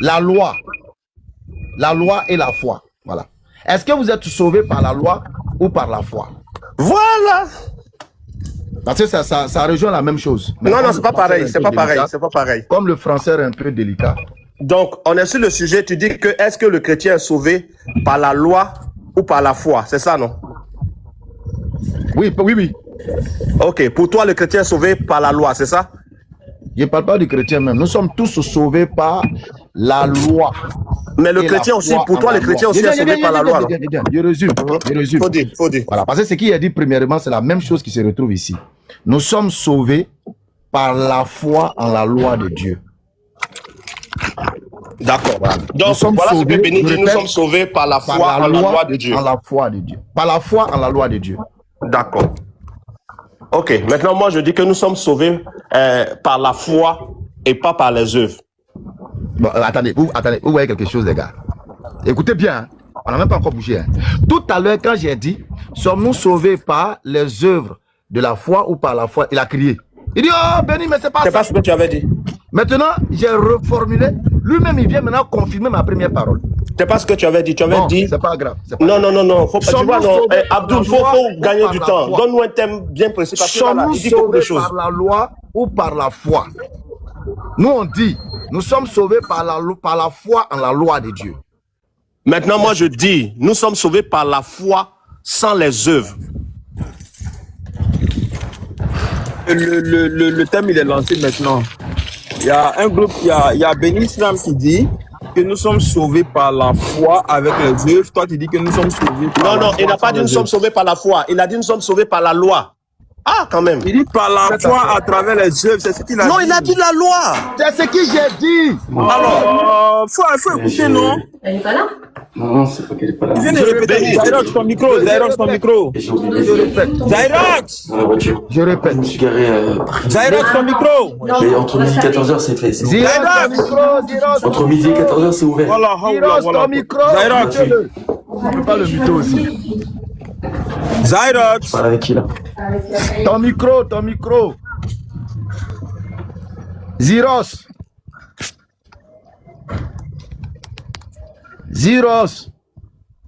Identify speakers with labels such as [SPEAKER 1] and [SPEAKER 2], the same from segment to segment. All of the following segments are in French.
[SPEAKER 1] la loi et la foi. Voilà. Est-ce que vous êtes sauvé par la loi ou par la foi?
[SPEAKER 2] Voilà.
[SPEAKER 1] Parce que ça rejoint la même chose. Mais
[SPEAKER 2] non, c'est pas pareil, c'est pas pareil, c'est pas pareil.
[SPEAKER 1] Comme le français est un peu délicat.
[SPEAKER 2] Donc, on est sur le sujet, tu dis que est-ce que le chrétien est sauvé par la loi ou par la foi? C'est ça, non?
[SPEAKER 1] Oui.
[SPEAKER 2] Ok, pour toi, le chrétien est sauvé par la loi, c'est ça?
[SPEAKER 1] Je ne parle pas du chrétien même. Nous sommes tous sauvés par la loi.
[SPEAKER 2] Mais le chrétien aussi, pour toi, le chrétien aussi est sauvé par la loi.
[SPEAKER 1] Je résume.
[SPEAKER 2] Faut dire.
[SPEAKER 1] Voilà, parce que ce qu'il a dit premièrement, c'est la même chose qui se retrouve ici. Nous sommes sauvés par la foi en la loi de Dieu.
[SPEAKER 2] D'accord.
[SPEAKER 1] Voilà.
[SPEAKER 2] Donc, voilà ce que Béni dit, nous sommes sauvés par la foi en la loi de Dieu.
[SPEAKER 1] En la foi de Dieu. Par la foi en la loi de Dieu.
[SPEAKER 2] D'accord. Ok, maintenant moi je dis que nous sommes sauvés par la foi et pas par les œuvres.
[SPEAKER 1] Bon, attendez, vous voyez quelque chose, les gars. Écoutez bien, hein. On n'a même pas encore bougé. Hein. Tout à l'heure, quand j'ai dit, sommes-nous sauvés par les œuvres de la foi ou par la foi, il a crié. Il dit, oh Béni, mais c'est pas ça.
[SPEAKER 2] C'est pas ce que tu avais dit.
[SPEAKER 1] Maintenant, j'ai reformulé. Lui-même, il vient maintenant confirmer ma première parole.
[SPEAKER 2] C'est pas ce que tu avais dit. Tu avais dit.
[SPEAKER 1] C'est pas grave.
[SPEAKER 2] Non. Faut pas, tu vois, non. Abdul, faut gagner du temps. Donne-nous un thème bien précis. Parce que
[SPEAKER 1] sommes-nous sauvés par la loi ou par la foi? Nous, on dit, nous sommes sauvés par la foi en la loi de Dieu.
[SPEAKER 2] Maintenant, moi, je dis, nous sommes sauvés par la foi sans les œuvres.
[SPEAKER 3] Le thème, il est lancé maintenant. Il y a un groupe, il y a Béni Islam qui dit que nous sommes sauvés par la foi avec les œuvres. Toi, tu dis que nous sommes sauvés par la foi.
[SPEAKER 2] Non, il n'a pas dit nous sommes sauvés par la foi. Il a dit nous sommes sauvés par la loi. Ah, quand même.
[SPEAKER 3] Il dit par la foi à travers les œuvres, c'est ce qu'il a dit.
[SPEAKER 2] Non, il a dit la loi.
[SPEAKER 1] C'est ce que j'ai dit.
[SPEAKER 3] Alors, faut écouter, non?
[SPEAKER 4] Elle n'est pas là?
[SPEAKER 5] Non, c'est pas qu'elle est pas là.
[SPEAKER 3] Viens de répéter. Zyrox, ton micro. Zyrox, ton micro.
[SPEAKER 5] Et j'ai oublié de répète.
[SPEAKER 3] Zyrox!
[SPEAKER 5] Dans la voiture.
[SPEAKER 1] Je répète.
[SPEAKER 5] Je me suis garé
[SPEAKER 3] Zyrox, ton micro.
[SPEAKER 5] Et entre midi et 14h, c'est fait. C'est ouvert.
[SPEAKER 1] Zyrox,
[SPEAKER 5] Entre midi et 14h, c'est ouvert.
[SPEAKER 3] Voilà,
[SPEAKER 1] Zyrox, ton micro.
[SPEAKER 3] Zyrox.
[SPEAKER 1] On peut pas le mytho aussi.
[SPEAKER 3] Zyrox.
[SPEAKER 5] Parle avec qui là?
[SPEAKER 1] Ton micro. Zyrox.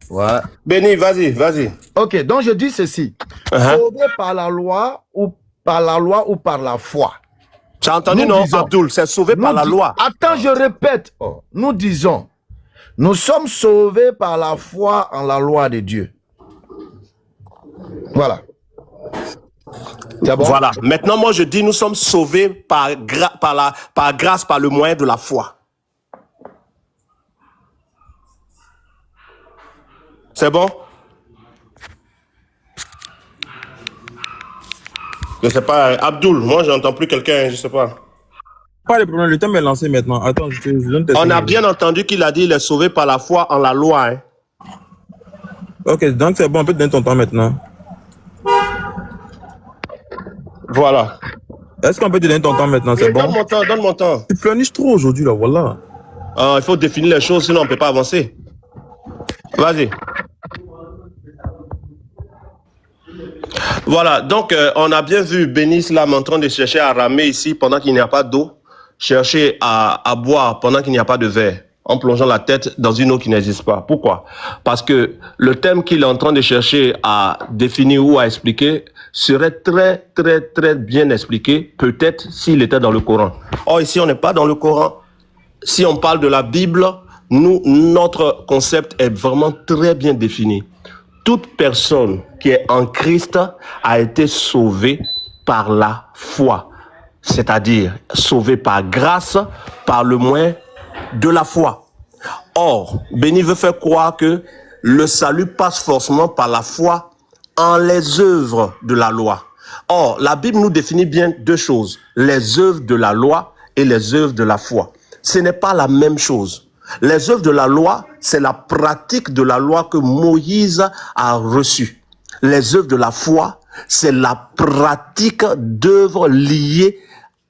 [SPEAKER 1] Ouais.
[SPEAKER 2] Béni, vas-y.
[SPEAKER 1] Ok, donc je dis ceci. Sauvé par la loi ou par la foi.
[SPEAKER 2] Tu as entendu, non, Abdul? C'est sauvé par la loi.
[SPEAKER 1] Attends, je répète. Nous disons, nous sommes sauvés par la foi en la loi de Dieu. Voilà.
[SPEAKER 2] Bon? Voilà. Maintenant, moi, je dis, nous sommes sauvés par grâce, par le moyen de la foi. C'est bon? Je sais pas. Abdul, moi, j'entends plus quelqu'un, je sais pas.
[SPEAKER 3] Pas de problème, le thème est lancé maintenant. Attends, je donne tes
[SPEAKER 2] On a
[SPEAKER 3] signes.
[SPEAKER 2] bien entendu qu'il a dit il est sauvé par la foi en la loi. Hein.
[SPEAKER 3] Ok, donc c'est bon, on peut te donner ton temps maintenant.
[SPEAKER 2] Voilà.
[SPEAKER 3] Est-ce qu'on peut te donner ton temps maintenant? C'est bon?
[SPEAKER 2] Donne mon temps.
[SPEAKER 3] Tu pleurniches trop aujourd'hui, là, voilà.
[SPEAKER 2] Il faut définir les choses, sinon on ne peut pas avancer. Vas-y. Voilà, donc on a bien vu Béni Islam en train de chercher à ramer ici pendant qu'il n'y a pas d'eau, chercher à boire pendant qu'il n'y a pas de verre, en plongeant la tête dans une eau qui n'existe pas. Pourquoi? Parce que le thème qu'il est en train de chercher à définir ou à expliquer serait très, très, très bien expliqué, peut-être s'il était dans le Coran. Or, ici, on n'est pas dans le Coran. Si on parle de la Bible, notre concept est vraiment très bien défini. Toute personne qui est en Christ a été sauvée par la foi, c'est-à-dire sauvée par grâce, par le moyen de la foi. Or, Béni veut faire croire que le salut passe forcément par la foi en les œuvres de la loi. Or, la Bible nous définit bien deux choses, les œuvres de la loi et les œuvres de la foi. Ce n'est pas la même chose. Les œuvres de la loi, c'est la pratique de la loi que Moïse a reçue. Les œuvres de la foi, c'est la pratique d'œuvres liées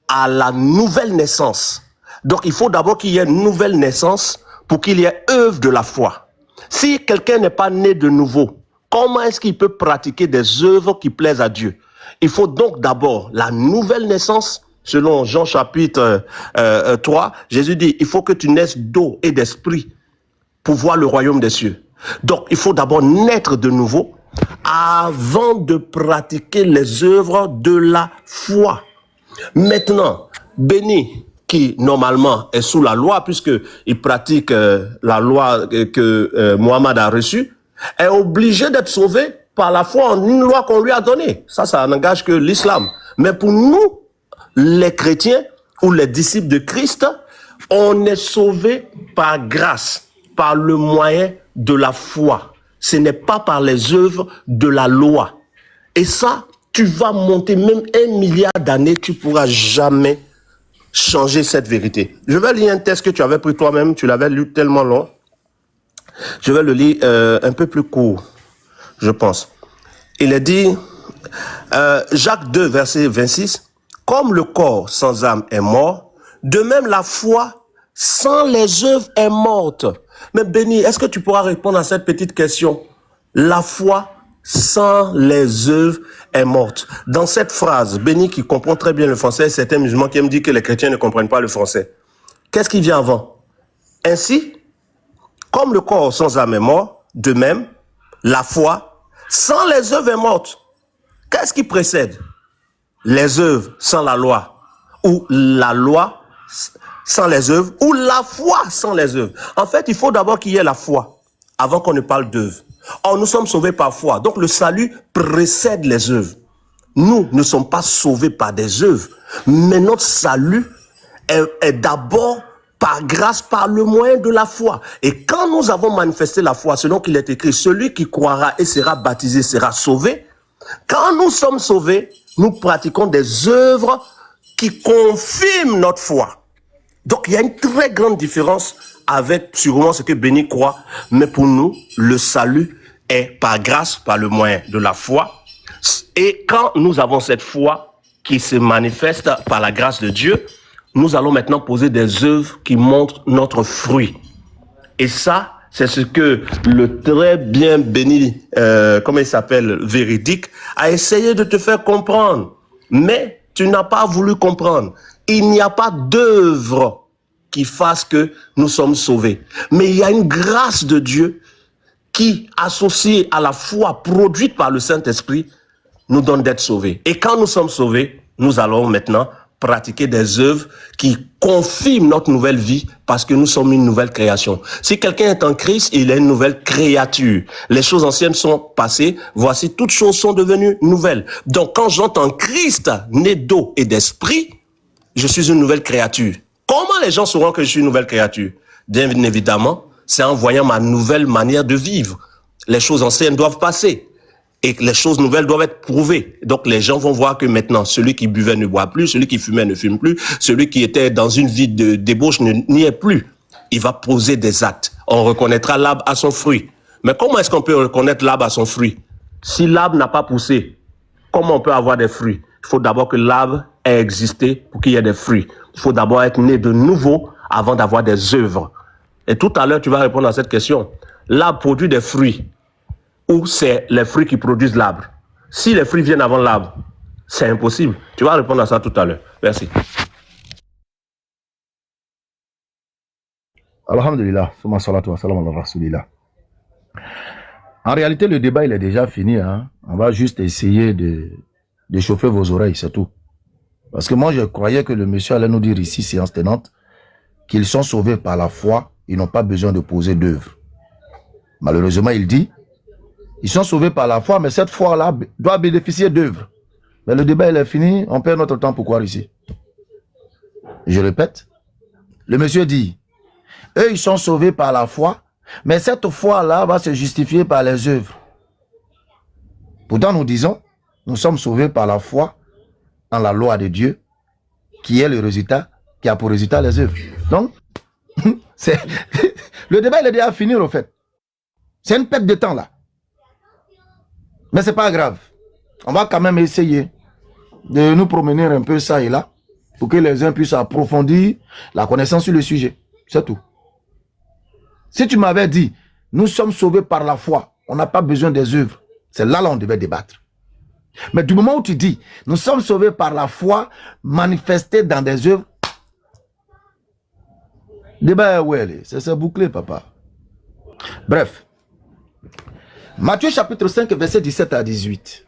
[SPEAKER 2] à la nouvelle naissance. Donc, il faut d'abord qu'il y ait une nouvelle naissance pour qu'il y ait œuvre de la foi. Si quelqu'un n'est pas né de nouveau, comment est-ce qu'il peut pratiquer des œuvres qui plaisent à Dieu? Il faut donc d'abord la nouvelle naissance, selon Jean chapitre 3, Jésus dit, il faut que tu naisses d'eau et d'esprit pour voir le royaume des cieux. Donc, il faut d'abord naître de nouveau avant de pratiquer les œuvres de la foi. Maintenant, Béni, qui normalement est sous la loi, puisqu'il pratique la loi que Mohammed a reçue, est obligé d'être sauvé par la foi en une loi qu'on lui a donnée. Ça n'engage que l'islam. Mais pour nous, les chrétiens ou les disciples de Christ, on est sauvé par grâce, par le moyen de la foi. Ce n'est pas par les œuvres de la loi. Et ça, tu vas monter même 1 milliard d'années, tu ne pourras jamais changer cette vérité. Je vais lire un texte que tu avais pris toi-même, tu l'avais lu tellement long. Je vais le lire un peu plus court, je pense. Il est dit, Jacques 2, verset 26, « Comme le corps sans âme est mort, de même la foi sans les œuvres est morte. » Mais Béni, est-ce que tu pourras répondre à cette petite question? La foi sans les œuvres est morte. Dans cette phrase, Béni qui comprend très bien le français, c'est un musulman qui me dit que les chrétiens ne comprennent pas le français. Qu'est-ce qui vient avant? Ainsi, comme le corps sans âme est mort, de même, la foi sans les œuvres est morte. Qu'est-ce qui précède? Les œuvres sans la loi, ou la loi sans les œuvres, ou la foi sans les œuvres. En fait, il faut d'abord qu'il y ait la foi, avant qu'on ne parle d'œuvres. Or, nous sommes sauvés par foi. Donc, le salut précède les œuvres. Nous ne sommes pas sauvés par des œuvres, mais notre salut est d'abord par grâce, par le moyen de la foi. Et quand nous avons manifesté la foi, selon qu'il est écrit, celui qui croira et sera baptisé sera sauvé. Quand nous sommes sauvés, nous pratiquons des œuvres qui confirment notre foi. Donc, il y a une très grande différence avec sûrement ce que Béni croit. Mais pour nous, le salut est par grâce, par le moyen de la foi. Et quand nous avons cette foi qui se manifeste par la grâce de Dieu, nous allons maintenant poser des œuvres qui montrent notre fruit. Et ça, c'est ce que le très bien Béni, comment il s'appelle, Véridique, a essayé de te faire comprendre. Mais tu n'as pas voulu comprendre. Il n'y a pas d'œuvre qui fasse que nous sommes sauvés. Mais il y a une grâce de Dieu qui, associée à la foi produite par le Saint-Esprit, nous donne d'être sauvés. Et quand nous sommes sauvés, nous allons maintenant pratiquer des œuvres qui confirment notre nouvelle vie parce que nous sommes une nouvelle création. Si quelqu'un est en Christ, il est une nouvelle créature. Les choses anciennes sont passées, voici toutes choses sont devenues nouvelles. Donc quand j'entends Christ, né d'eau et d'esprit, je suis une nouvelle créature. Comment les gens sauront que je suis une nouvelle créature? Bien évidemment, c'est en voyant ma nouvelle manière de vivre. Les choses anciennes doivent passer. Et les choses nouvelles doivent être prouvées. Donc les gens vont voir que maintenant, celui qui buvait ne boit plus, celui qui fumait ne fume plus, celui qui était dans une vie de débauche n'y est plus. Il va poser des actes. On reconnaîtra l'arbre à son fruit. Mais comment est-ce qu'on peut reconnaître l'arbre à son fruit? Si l'arbre n'a pas poussé, comment on peut avoir des fruits? Il faut d'abord que l'arbre ait existé pour qu'il y ait des fruits. Il faut d'abord être né de nouveau avant d'avoir des œuvres. Et tout à l'heure, tu vas répondre à cette question. L'arbre produit des fruits. Ou c'est les fruits qui produisent l'arbre? Si les fruits viennent avant l'arbre, c'est impossible. Tu vas répondre à ça tout à l'heure. Merci.
[SPEAKER 1] Alhamdulillah. En réalité, le débat, il est déjà fini. Hein. On va juste essayer de chauffer vos oreilles, c'est tout. Parce que moi, je croyais que le monsieur allait nous dire ici, séance tenante, qu'ils sont sauvés par la foi, ils n'ont pas besoin de poser d'œuvre. Malheureusement, il dit, ils sont sauvés par la foi, mais cette foi-là doit bénéficier d'œuvres. Mais le débat, il est fini, on perd notre temps, pourquoi ici? Je répète, le monsieur dit, eux, ils sont sauvés par la foi, mais cette foi-là va se justifier par les œuvres. Pourtant, nous disons, nous sommes sauvés par la foi en la loi de Dieu, qui est le résultat, qui a pour résultat les œuvres. Donc, le débat, il est déjà fini, au fait. C'est une perte de temps, là. Mais c'est pas grave. On va quand même essayer de nous promener un peu ça et là pour que les uns puissent approfondir la connaissance sur le sujet. C'est tout. Si tu m'avais dit, nous sommes sauvés par la foi, on n'a pas besoin des œuvres, c'est là on devait débattre. Mais du moment où tu dis, nous sommes sauvés par la foi manifestée dans des œuvres, débat ouais, c'est bouclé, papa. Bref. Matthieu chapitre 5, verset 17 à 18.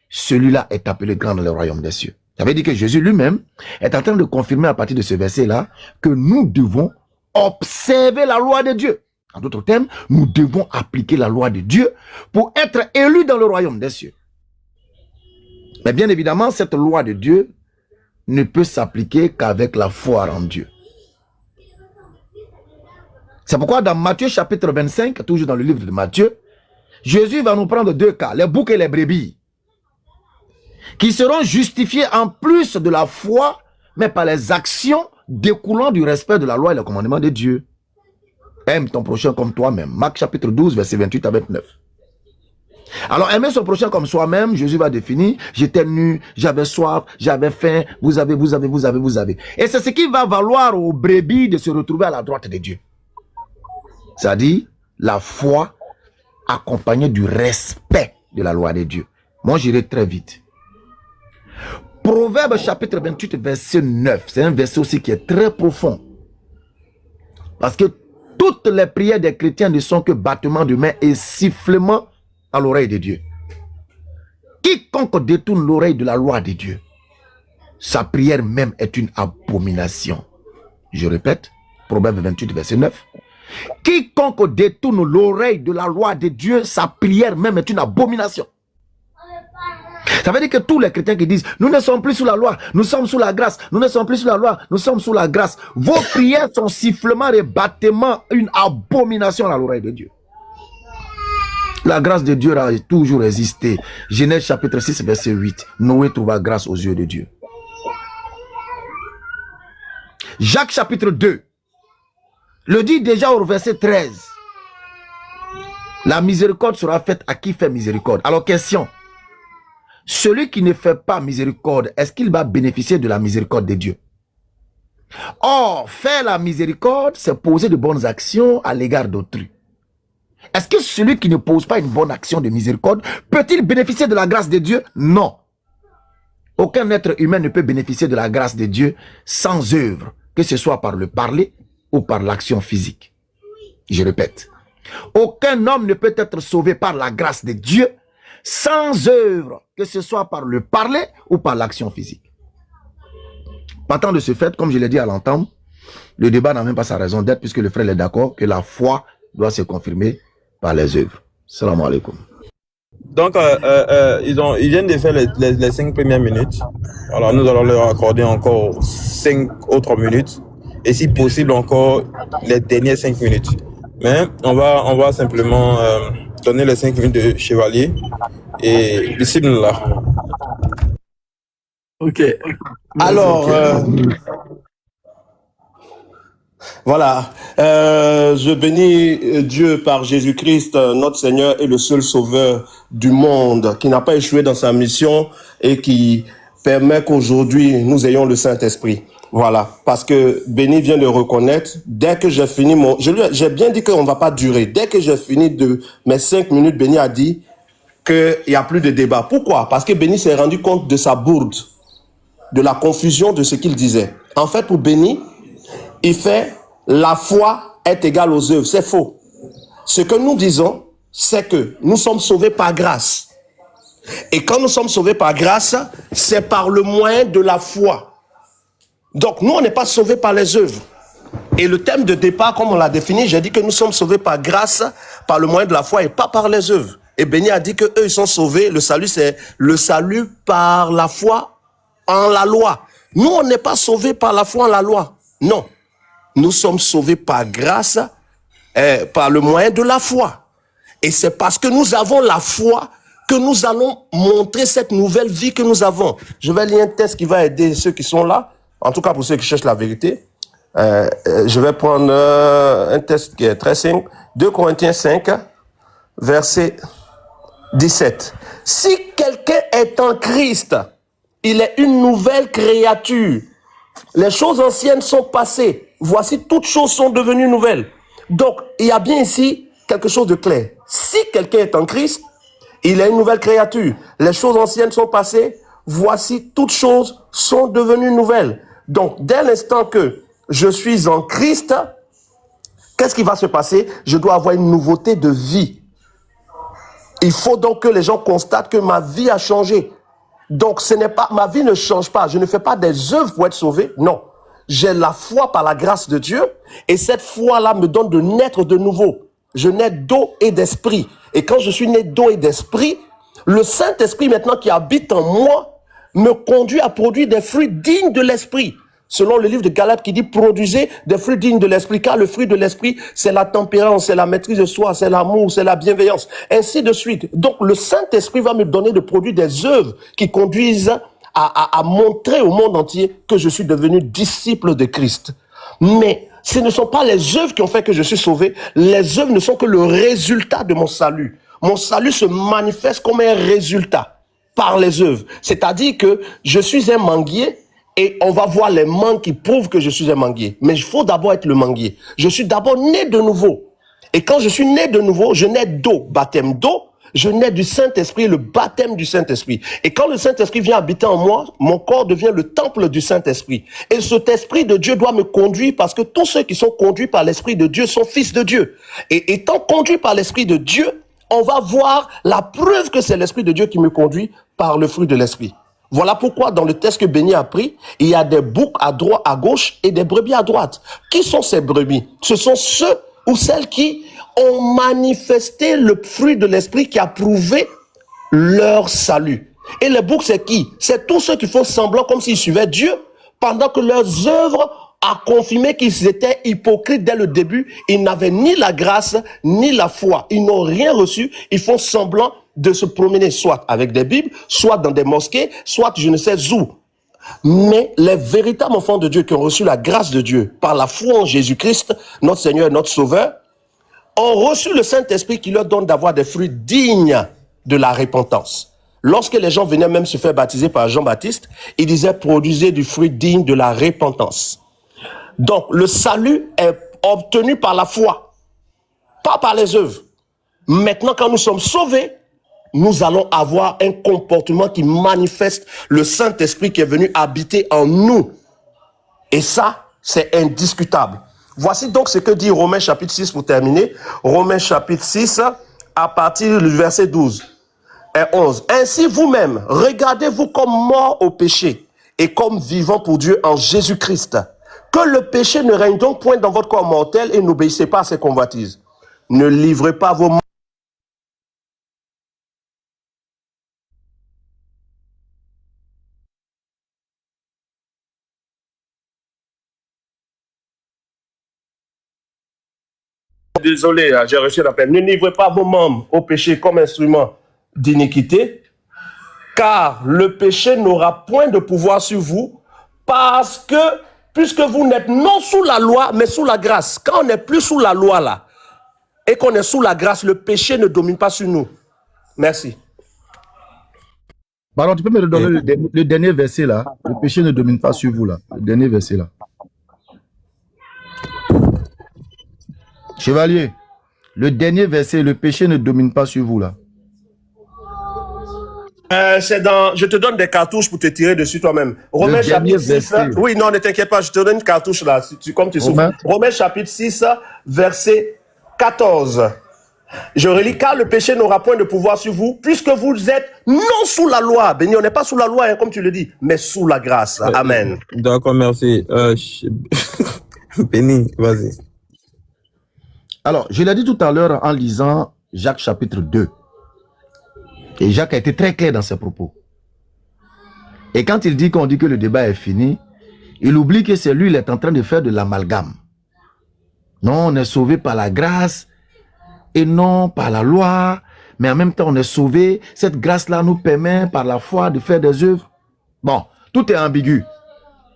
[SPEAKER 1] Celui-là est appelé grand dans le royaume des cieux. Ça veut dire que Jésus lui-même est en train de confirmer à partir de ce verset-là que nous devons observer la loi de Dieu. En d'autres termes, nous devons appliquer la loi de Dieu pour être élus dans le royaume des cieux. Mais bien évidemment, cette loi de Dieu ne peut s'appliquer qu'avec la foi en Dieu. C'est pourquoi dans Matthieu chapitre 25, toujours dans le livre de Matthieu, Jésus va nous prendre deux cas, les boucs et les brebis, qui seront justifiés en plus de la foi, mais par les actions découlant du respect de la loi et le commandement de Dieu. Aime ton prochain comme toi-même. Marc chapitre 12, verset 28 à 29. Alors, aimer son prochain comme soi-même, Jésus va définir, j'étais nu, j'avais soif, j'avais faim, vous avez. Et c'est ce qui va valoir aux brebis de se retrouver à la droite de Dieu. C'est-à-dire la foi accompagnée du respect de la loi de Dieu. Moi, j'irai très vite. Proverbe chapitre 28, verset 9. C'est un verset aussi qui est très profond. Parce que toutes les prières des chrétiens ne sont que battements de main et sifflements à l'oreille de Dieu. Quiconque détourne l'oreille de la loi de Dieu, sa prière même est une abomination. Je répète, Proverbe 28, verset 9. Quiconque détourne l'oreille de la loi de Dieu, sa prière même est une abomination. Ça veut dire que tous les chrétiens qui disent, nous ne sommes plus sous la loi, nous sommes sous la grâce, nous ne sommes plus sous la loi, nous sommes sous la grâce. Vos prières sont sifflements et battements, une abomination à l'oreille de Dieu. La grâce de Dieu a toujours existé. Genèse chapitre 6, verset 8. Noé trouva grâce aux yeux de Dieu. Jacques chapitre 2. Le dit déjà au verset 13. La miséricorde sera faite à qui fait miséricorde. Alors question. Celui qui ne fait pas miséricorde, est-ce qu'il va bénéficier de la miséricorde de Dieu? Or, faire la miséricorde, c'est poser de bonnes actions à l'égard d'autrui. Est-ce que celui qui ne pose pas une bonne action de miséricorde peut-il bénéficier de la grâce de Dieu? Non. Aucun être humain ne peut bénéficier de la grâce de Dieu sans œuvre, que ce soit par le parler ou par l'action physique. Je répète. Aucun homme ne peut être sauvé par la grâce de Dieu sans œuvre, que ce soit par le parler ou par l'action physique. Partant de ce fait, comme je l'ai dit à l'entame, le débat n'a même pas sa raison d'être puisque le frère est d'accord que la foi doit se confirmer par les œuvres. Salam alaikum.
[SPEAKER 3] Donc, ils viennent de faire les 5 premières minutes. Alors, nous allons leur accorder encore 5 autres minutes. Et si possible, encore les dernières 5 minutes. Mais on va simplement donner les 5 minutes de Chevalier. Et bismillah.
[SPEAKER 5] Ok.
[SPEAKER 2] Alors, voilà, je bénis Dieu par Jésus-Christ, notre Seigneur et le seul sauveur du monde, qui n'a pas échoué dans sa mission et qui permet qu'aujourd'hui nous ayons le Saint-Esprit. Voilà, parce que Béni vient de reconnaître, dès que j'ai fini j'ai bien dit qu'on ne va pas durer. Dès que j'ai fini de mes 5 minutes, Béni a dit qu'il n'y a plus de débat. Pourquoi? Parce que Béni s'est rendu compte de sa bourde, de la confusion de ce qu'il disait. En fait, pour Béni, il fait la foi est égale aux œuvres. C'est faux. Ce que nous disons, c'est que nous sommes sauvés par grâce. Et quand nous sommes sauvés par grâce, c'est par le moyen de la foi. Donc, nous, on n'est pas sauvés par les œuvres. Et le thème de départ, comme on l'a défini, j'ai dit que nous sommes sauvés par grâce, par le moyen de la foi et pas par les œuvres. Et Béni a dit que eux, ils sont sauvés. Le salut, c'est le salut par la foi en la loi. Nous, on n'est pas sauvés par la foi en la loi. Non. Nous sommes sauvés par grâce, par le moyen de la foi. Et c'est parce que nous avons la foi que nous allons montrer cette nouvelle vie que nous avons. Je vais lire un texte qui va aider ceux qui sont là. En tout cas, pour ceux qui cherchent la vérité. Je vais prendre un texte qui est très simple. 2 Corinthiens 5, verset 17. Si quelqu'un est en Christ, il est une nouvelle créature. Les choses anciennes sont passées. Voici, toutes choses sont devenues nouvelles. Donc, il y a bien ici quelque chose de clair. Si quelqu'un est en Christ, Il est une nouvelle créature. Les choses anciennes sont passées. Voici, toutes choses sont devenues nouvelles. Donc, dès l'instant que je suis en Christ, qu'est-ce qui va se passer? Je dois avoir une nouveauté de vie. Il faut donc que les gens constatent que ma vie a changé. Donc, ce n'est pas, ma vie ne change pas. Je ne fais pas des œuvres pour être sauvé. Non. J'ai la foi par la grâce de Dieu. Et cette foi-là me donne de naître de nouveau. Je nais d'eau et d'esprit. Et quand je suis né d'eau et d'esprit, le Saint-Esprit maintenant qui habite en moi me conduit à produire des fruits dignes de l'esprit. Selon le livre de Galates qui dit produisez des fruits dignes de l'esprit, car le fruit de l'esprit, c'est la tempérance, c'est la maîtrise de soi, c'est l'amour, c'est la bienveillance, ainsi de suite. Donc le Saint-Esprit va me donner de produire des œuvres qui conduisent à montrer au monde entier que je suis devenu disciple de Christ. Mais ce ne sont pas les œuvres qui ont fait que je suis sauvé. Les œuvres ne sont que le résultat de mon salut. Mon salut se manifeste comme un résultat par les œuvres. C'est-à-dire que je suis un manguier et on va voir les mangues qui prouvent que je suis un manguier. Mais il faut d'abord être le manguier. Je suis d'abord né de nouveau. Et quand je suis né de nouveau, je nais d'eau, baptême d'eau. Je nais du Saint-Esprit, le baptême du Saint-Esprit. Et quand le Saint-Esprit vient habiter en moi, mon corps devient le temple du Saint-Esprit. Et cet Esprit de Dieu doit me conduire parce que tous ceux qui sont conduits par l'Esprit de Dieu sont fils de Dieu. Et étant conduits par l'Esprit de Dieu, on va voir la preuve que c'est l'Esprit de Dieu qui me conduit par le fruit de l'Esprit. Voilà pourquoi dans le texte que Béni a pris, il y a des boucs à droite, à gauche et des brebis à droite. Qui sont ces brebis? Ce sont ceux ou celles qui ont manifesté le fruit de l'esprit qui a prouvé leur salut. Et les boucs, c'est qui? C'est tous ceux qui font semblant comme s'ils suivaient Dieu, pendant que leurs œuvres a confirmé qu'ils étaient hypocrites dès le début. Ils n'avaient ni la grâce, ni la foi. Ils n'ont rien reçu. Ils font semblant de se promener, soit avec des Bibles, soit dans des mosquées, soit je ne sais où. Mais les véritables enfants de Dieu qui ont reçu la grâce de Dieu par la foi en Jésus-Christ, notre Seigneur et notre Sauveur, ont reçu le Saint-Esprit qui leur donne d'avoir des fruits dignes de la repentance. Lorsque les gens venaient même se faire baptiser par Jean-Baptiste, il disait produisez du fruit digne de la repentance. Donc le salut est obtenu par la foi, pas par les œuvres. Maintenant, quand nous sommes sauvés, nous allons avoir un comportement qui manifeste le Saint-Esprit qui est venu habiter en nous. Et ça, c'est indiscutable. Voici donc ce que dit Romains chapitre 6 pour terminer. Romains chapitre 6 à partir du verset 12 et 11. Ainsi vous-même, regardez-vous comme morts au péché et comme vivants pour Dieu en Jésus-Christ. Que le péché ne règne donc point dans votre corps mortel et n'obéissez pas à ses convoitises. Ne livrez pas vos Désolé, j'ai reçu l'appel. Ne livrez pas vos membres au péché comme instrument d'iniquité, car le péché n'aura point de pouvoir sur vous, parce que, puisque vous n'êtes non sous la loi, mais sous la grâce. Quand on n'est plus sous la loi, là, et qu'on est sous la grâce, le péché ne domine pas sur nous. Merci.
[SPEAKER 1] Pardon, tu peux me redonner le dernier verset, là? Le péché ne domine pas sur vous, là. Le dernier verset, là. Chevalier, le dernier verset, le péché ne domine pas sur vous, là.
[SPEAKER 2] C'est dans. Je te donne des cartouches pour te tirer dessus toi-même. Romains chapitre 6. Oui, non, ne t'inquiète pas, je te donne une cartouche là, comme tu souffres. Romains chapitre 6, verset 14. Je relis, car le péché n'aura point de pouvoir sur vous, puisque vous êtes non sous la loi. Béni, on n'est pas sous la loi, hein, comme tu le dis, mais sous la grâce. Amen.
[SPEAKER 3] D'accord, merci. Béni, vas-y.
[SPEAKER 1] Alors, je l'ai dit tout à l'heure en lisant Jacques chapitre 2. Et Jacques a été très clair dans ses propos. Et quand il dit qu'on dit que le débat est fini, il oublie que c'est lui, il est en train de faire de l'amalgame. Non, on est sauvé par la grâce et non par la loi. Mais en même temps, on est sauvé. Cette grâce-là nous permet par la foi de faire des œuvres. Bon, tout est ambigu.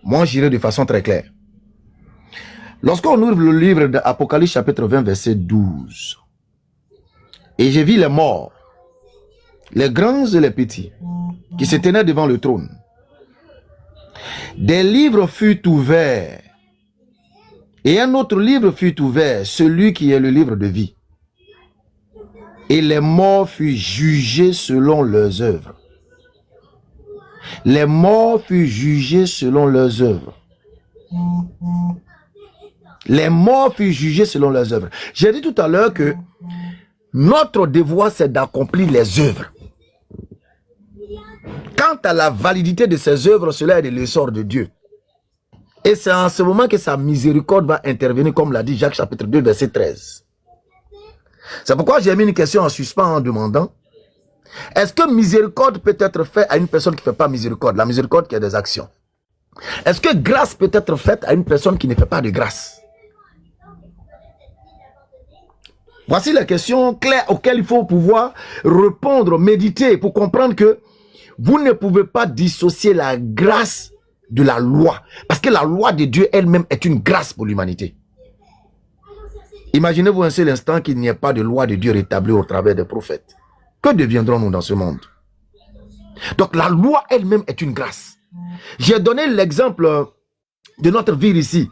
[SPEAKER 1] Moi, j'irai de façon très claire. Lorsqu'on ouvre le livre d'Apocalypse chapitre 20, verset 12, et j'ai vu les morts, les grands et les petits, qui se tenaient devant le trône. Des livres furent ouverts, et un autre livre fut ouvert, celui qui est le livre de vie. Et les morts furent jugés selon leurs œuvres. Les morts furent jugés selon leurs œuvres. Les morts furent jugés selon leurs œuvres. J'ai dit tout à l'heure que notre devoir, c'est d'accomplir les œuvres. Quant à la validité de ces œuvres, cela est de l'essor de Dieu. Et c'est en ce moment que sa miséricorde va intervenir, comme l'a dit Jacques chapitre 2, verset 13. C'est pourquoi j'ai mis une question en suspens en demandant: est-ce que miséricorde peut être faite à une personne qui ne fait pas miséricorde? La miséricorde qui a des actions. Est-ce que grâce peut être faite à une personne qui ne fait pas de grâce? Voici les questions claires auxquelles il faut pouvoir répondre, méditer, pour comprendre que vous ne pouvez pas dissocier la grâce de la loi. Parce que la loi de Dieu elle-même est une grâce pour l'humanité. Imaginez-vous un seul instant qu'il n'y ait pas de loi de Dieu rétablie au travers des prophètes. Que deviendrons-nous dans ce monde? Donc la loi elle-même est une grâce. J'ai donné l'exemple de notre ville ici.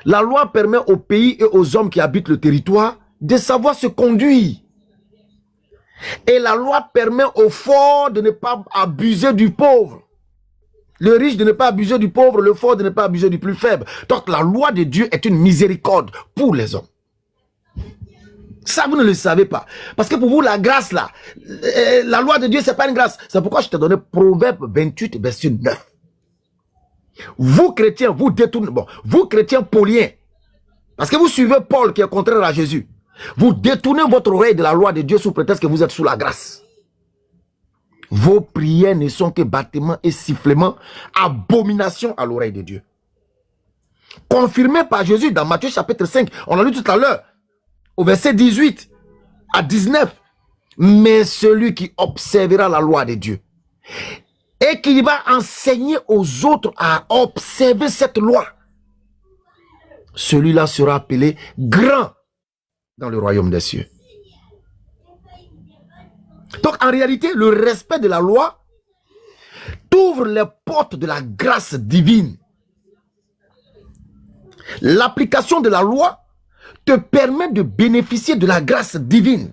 [SPEAKER 1] La loi permet aux pays et aux hommes qui habitent le territoire de savoir se conduire. Et la loi permet aux forts de ne pas abuser du pauvre. Le riche de ne pas abuser du pauvre, le fort de ne pas abuser du plus faible. Donc la loi de Dieu est une miséricorde pour les hommes. Ça, vous ne le savez pas. Parce que pour vous, la grâce là, la loi de Dieu, c'est pas une grâce. C'est pourquoi je t'ai donné Proverbe 28, verset 9. Vous chrétiens, vous détournez, bon, vous chrétiens pauliens, parce que vous suivez Paul qui est contraire à Jésus. Vous détournez votre oreille de la loi de Dieu sous prétexte que vous êtes sous la grâce. Vos prières ne sont que battements et sifflements, abomination à l'oreille de Dieu. Confirmé par Jésus dans Matthieu chapitre 5, on l'a lu tout à l'heure, au verset 18 à 19. Mais celui qui observera la loi de Dieu et qui va enseigner aux autres à observer cette loi, celui-là sera appelé grand dans le royaume des cieux. Donc en réalité, le respect de la loi t'ouvre les portes de la grâce divine. L'application de la loi te permet de bénéficier de la grâce divine.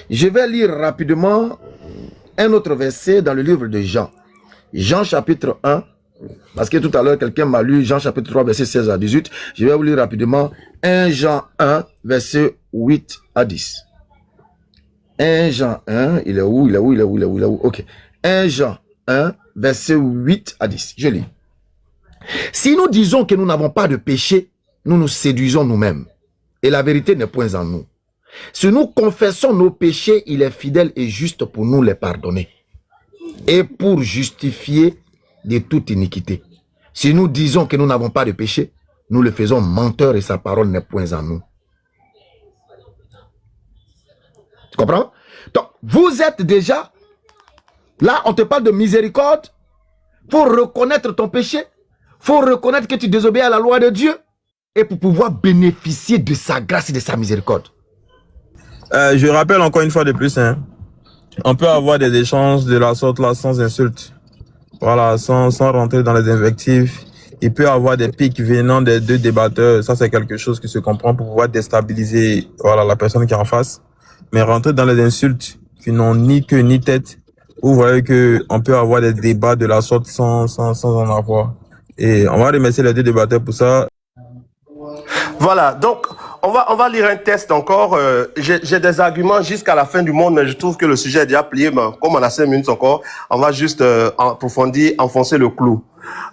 [SPEAKER 1] Je vais lire rapidement un autre verset dans le livre de Jean. Jean chapitre 1. Parce que tout à l'heure, quelqu'un m'a lu Jean chapitre 3, verset 16 à 18. Je vais vous lire rapidement 1 Jean 1, verset 8 à 10. 1 Jean 1, il est où? Ok. 1 Jean 1, verset 8 à 10. Je lis. Si nous disons que nous n'avons pas de péché, nous nous séduisons nous-mêmes. Et la vérité n'est point en nous. Si nous confessons nos péchés, il est fidèle et juste pour nous les pardonner. Et pour justifier de toute iniquité. Si nous disons que nous n'avons pas de péché, nous le faisons menteur et sa parole n'est point en nous. Tu comprends? Donc, vous êtes déjà, là on te parle de miséricorde, pour reconnaître ton péché, faut reconnaître que tu désobéis à la loi de Dieu, et pour pouvoir bénéficier de sa grâce et de sa miséricorde.
[SPEAKER 3] Je rappelle encore une fois de plus, hein, on peut avoir des échanges de la sorte là sans insulte. Voilà, sans rentrer dans les invectives. Il peut y avoir des pics venant des deux débatteurs. Ça, c'est quelque chose qui se comprend pour pouvoir déstabiliser, voilà, la personne qui est en face. Mais rentrer dans les insultes qui n'ont ni queue ni tête, vous voyez que on peut avoir des débats de la sorte sans en avoir. Et on va remercier les deux débatteurs pour ça.
[SPEAKER 2] Voilà, donc on va lire un test encore. J'ai des arguments jusqu'à la fin du monde, mais je trouve que le sujet est déjà plié. Mais comme on a 5 minutes encore, on va juste approfondir, enfoncer le clou.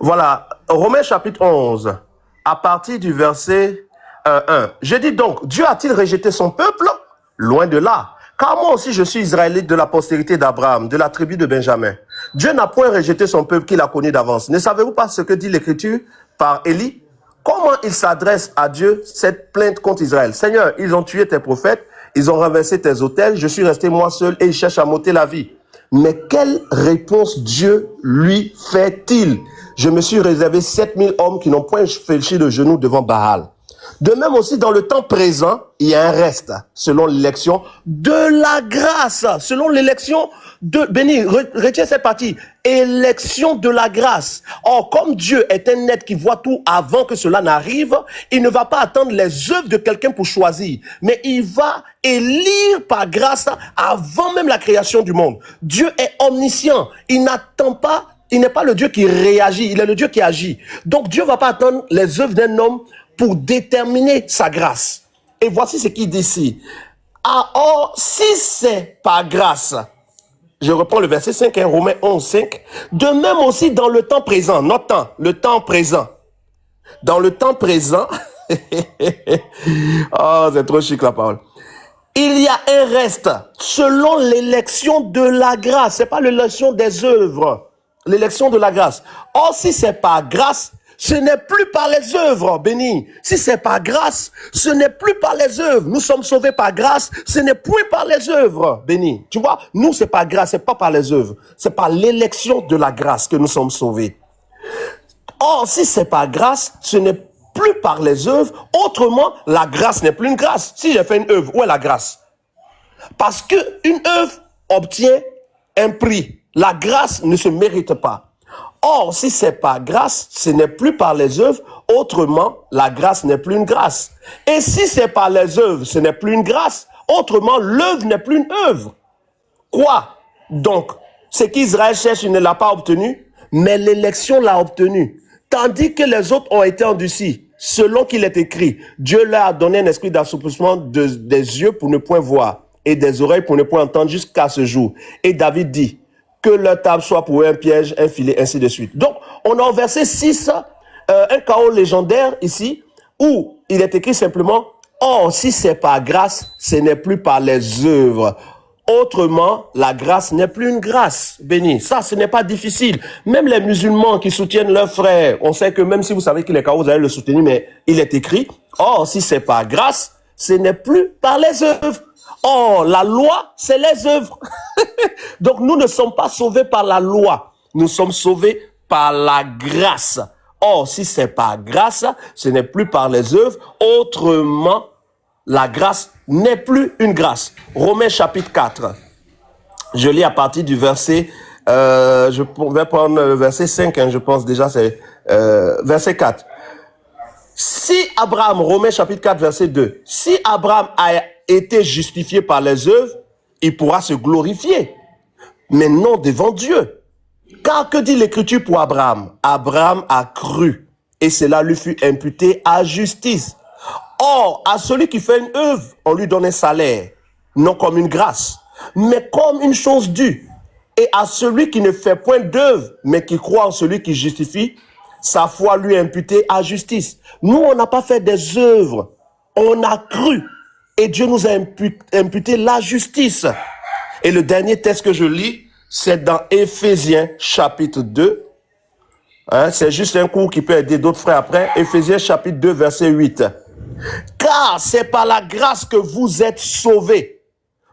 [SPEAKER 2] Voilà, Romains chapitre 11, à partir du verset 1. Je dis donc, Dieu a-t-il rejeté son peuple? Loin de là. Car moi aussi je suis israélite de la postérité d'Abraham, de la tribu de Benjamin. Dieu n'a point rejeté son peuple qu'il a connu d'avance. Ne savez-vous pas ce que dit l'Écriture par Élie? Comment il s'adresse à Dieu, cette plainte contre Israël? Seigneur, ils ont tué tes prophètes, ils ont renversé tes autels, je suis resté moi seul et ils cherchent à m'ôter la vie. Mais quelle réponse Dieu lui fait-il? Je me suis réservé 7000 hommes qui n'ont point fléchi de genoux devant Baal. De même aussi, dans le temps présent, il y a un reste, selon l'élection de la grâce. Selon l'élection de... Béni, retiens cette partie. Élection de la grâce. Or, comme Dieu est un être qui voit tout avant que cela n'arrive, il ne va pas attendre les œuvres de quelqu'un pour choisir, mais il va élire par grâce avant même la création du monde. Dieu est omniscient. Il n'attend pas, il n'est pas le Dieu qui réagit, il est le Dieu qui agit. Donc, Dieu ne va pas attendre les œuvres d'un homme pour déterminer sa grâce. Et voici ce qu'il dit ici. Ah, or, si c'est par grâce, je reprends le verset 5, Romains 11, 5, de même aussi dans le temps présent, notre temps, le temps présent. Dans le temps présent, oh, c'est trop chic la parole. Il y a un reste selon l'élection de la grâce. C'est pas l'élection des œuvres, l'élection de la grâce. Or, si c'est par grâce, ce n'est plus par les œuvres, béni. Si c'est par grâce, ce n'est plus par les œuvres. Nous sommes sauvés par grâce, ce n'est plus par les œuvres, béni. Tu vois, nous, c'est par grâce, c'est pas par les œuvres. C'est par l'élection de la grâce que nous sommes sauvés. Or, si c'est par grâce, ce n'est plus par les œuvres. Autrement, la grâce n'est plus une grâce. Si j'ai fait une œuvre, où est la grâce? Parce qu'une œuvre obtient un prix. La grâce ne se mérite pas. Or, si c'est par grâce, ce n'est plus par les œuvres. Autrement, la grâce n'est plus une grâce. Et si c'est par les œuvres, ce n'est plus une grâce. Autrement, l'œuvre n'est plus une œuvre. Quoi? Donc, ce qu'Israël cherche, il ne l'a pas obtenu, mais l'élection l'a obtenu. Tandis que les autres ont été endurcis. Selon qu'il est écrit, Dieu leur a donné un esprit d'assouplissement des yeux pour ne point voir et des oreilles pour ne point entendre jusqu'à ce jour. Et David dit, que leur table soit pour eux un piège, un filet, ainsi de suite. Donc, on a au verset 6, un chaos légendaire ici, où il est écrit simplement, « Or, si c'est par grâce, ce n'est plus par les œuvres. Autrement, la grâce n'est plus une grâce. » Béni, ça, ce n'est pas difficile. Même les musulmans qui soutiennent leurs frères, on sait que même si vous savez qu'il est chaos, vous allez le soutenir, mais il est écrit, « Or, si c'est par grâce, ce n'est plus par les œuvres. » Oh, la loi, c'est les œuvres. Donc, nous ne sommes pas sauvés par la loi. Nous sommes sauvés par la grâce. Or, si c'est par grâce, ce n'est plus par les œuvres. Autrement, la grâce n'est plus une grâce. Romains chapitre 4. Je lis à partir du verset, je vais prendre le verset 5, je pense déjà, c'est verset 4. Si Abraham, Romains chapitre 4, verset 2, si Abraham a été justifié par les œuvres, il pourra se glorifier, mais non devant Dieu. Car que dit l'Écriture pour Abraham? Abraham a cru, et cela lui fut imputé à justice. Or, à celui qui fait une œuvre, on lui donne un salaire, non comme une grâce, mais comme une chose due. Et à celui qui ne fait point d'œuvre, mais qui croit en celui qui justifie, sa foi lui est imputée à justice. Nous, on n'a pas fait des œuvres, on a cru. Et Dieu nous a imputé la justice. Et le dernier texte que je lis, c'est dans Éphésiens chapitre 2. Hein, c'est juste un cours qui peut aider d'autres frères après. Éphésiens chapitre 2, verset 8. Car c'est par la grâce que vous êtes sauvés,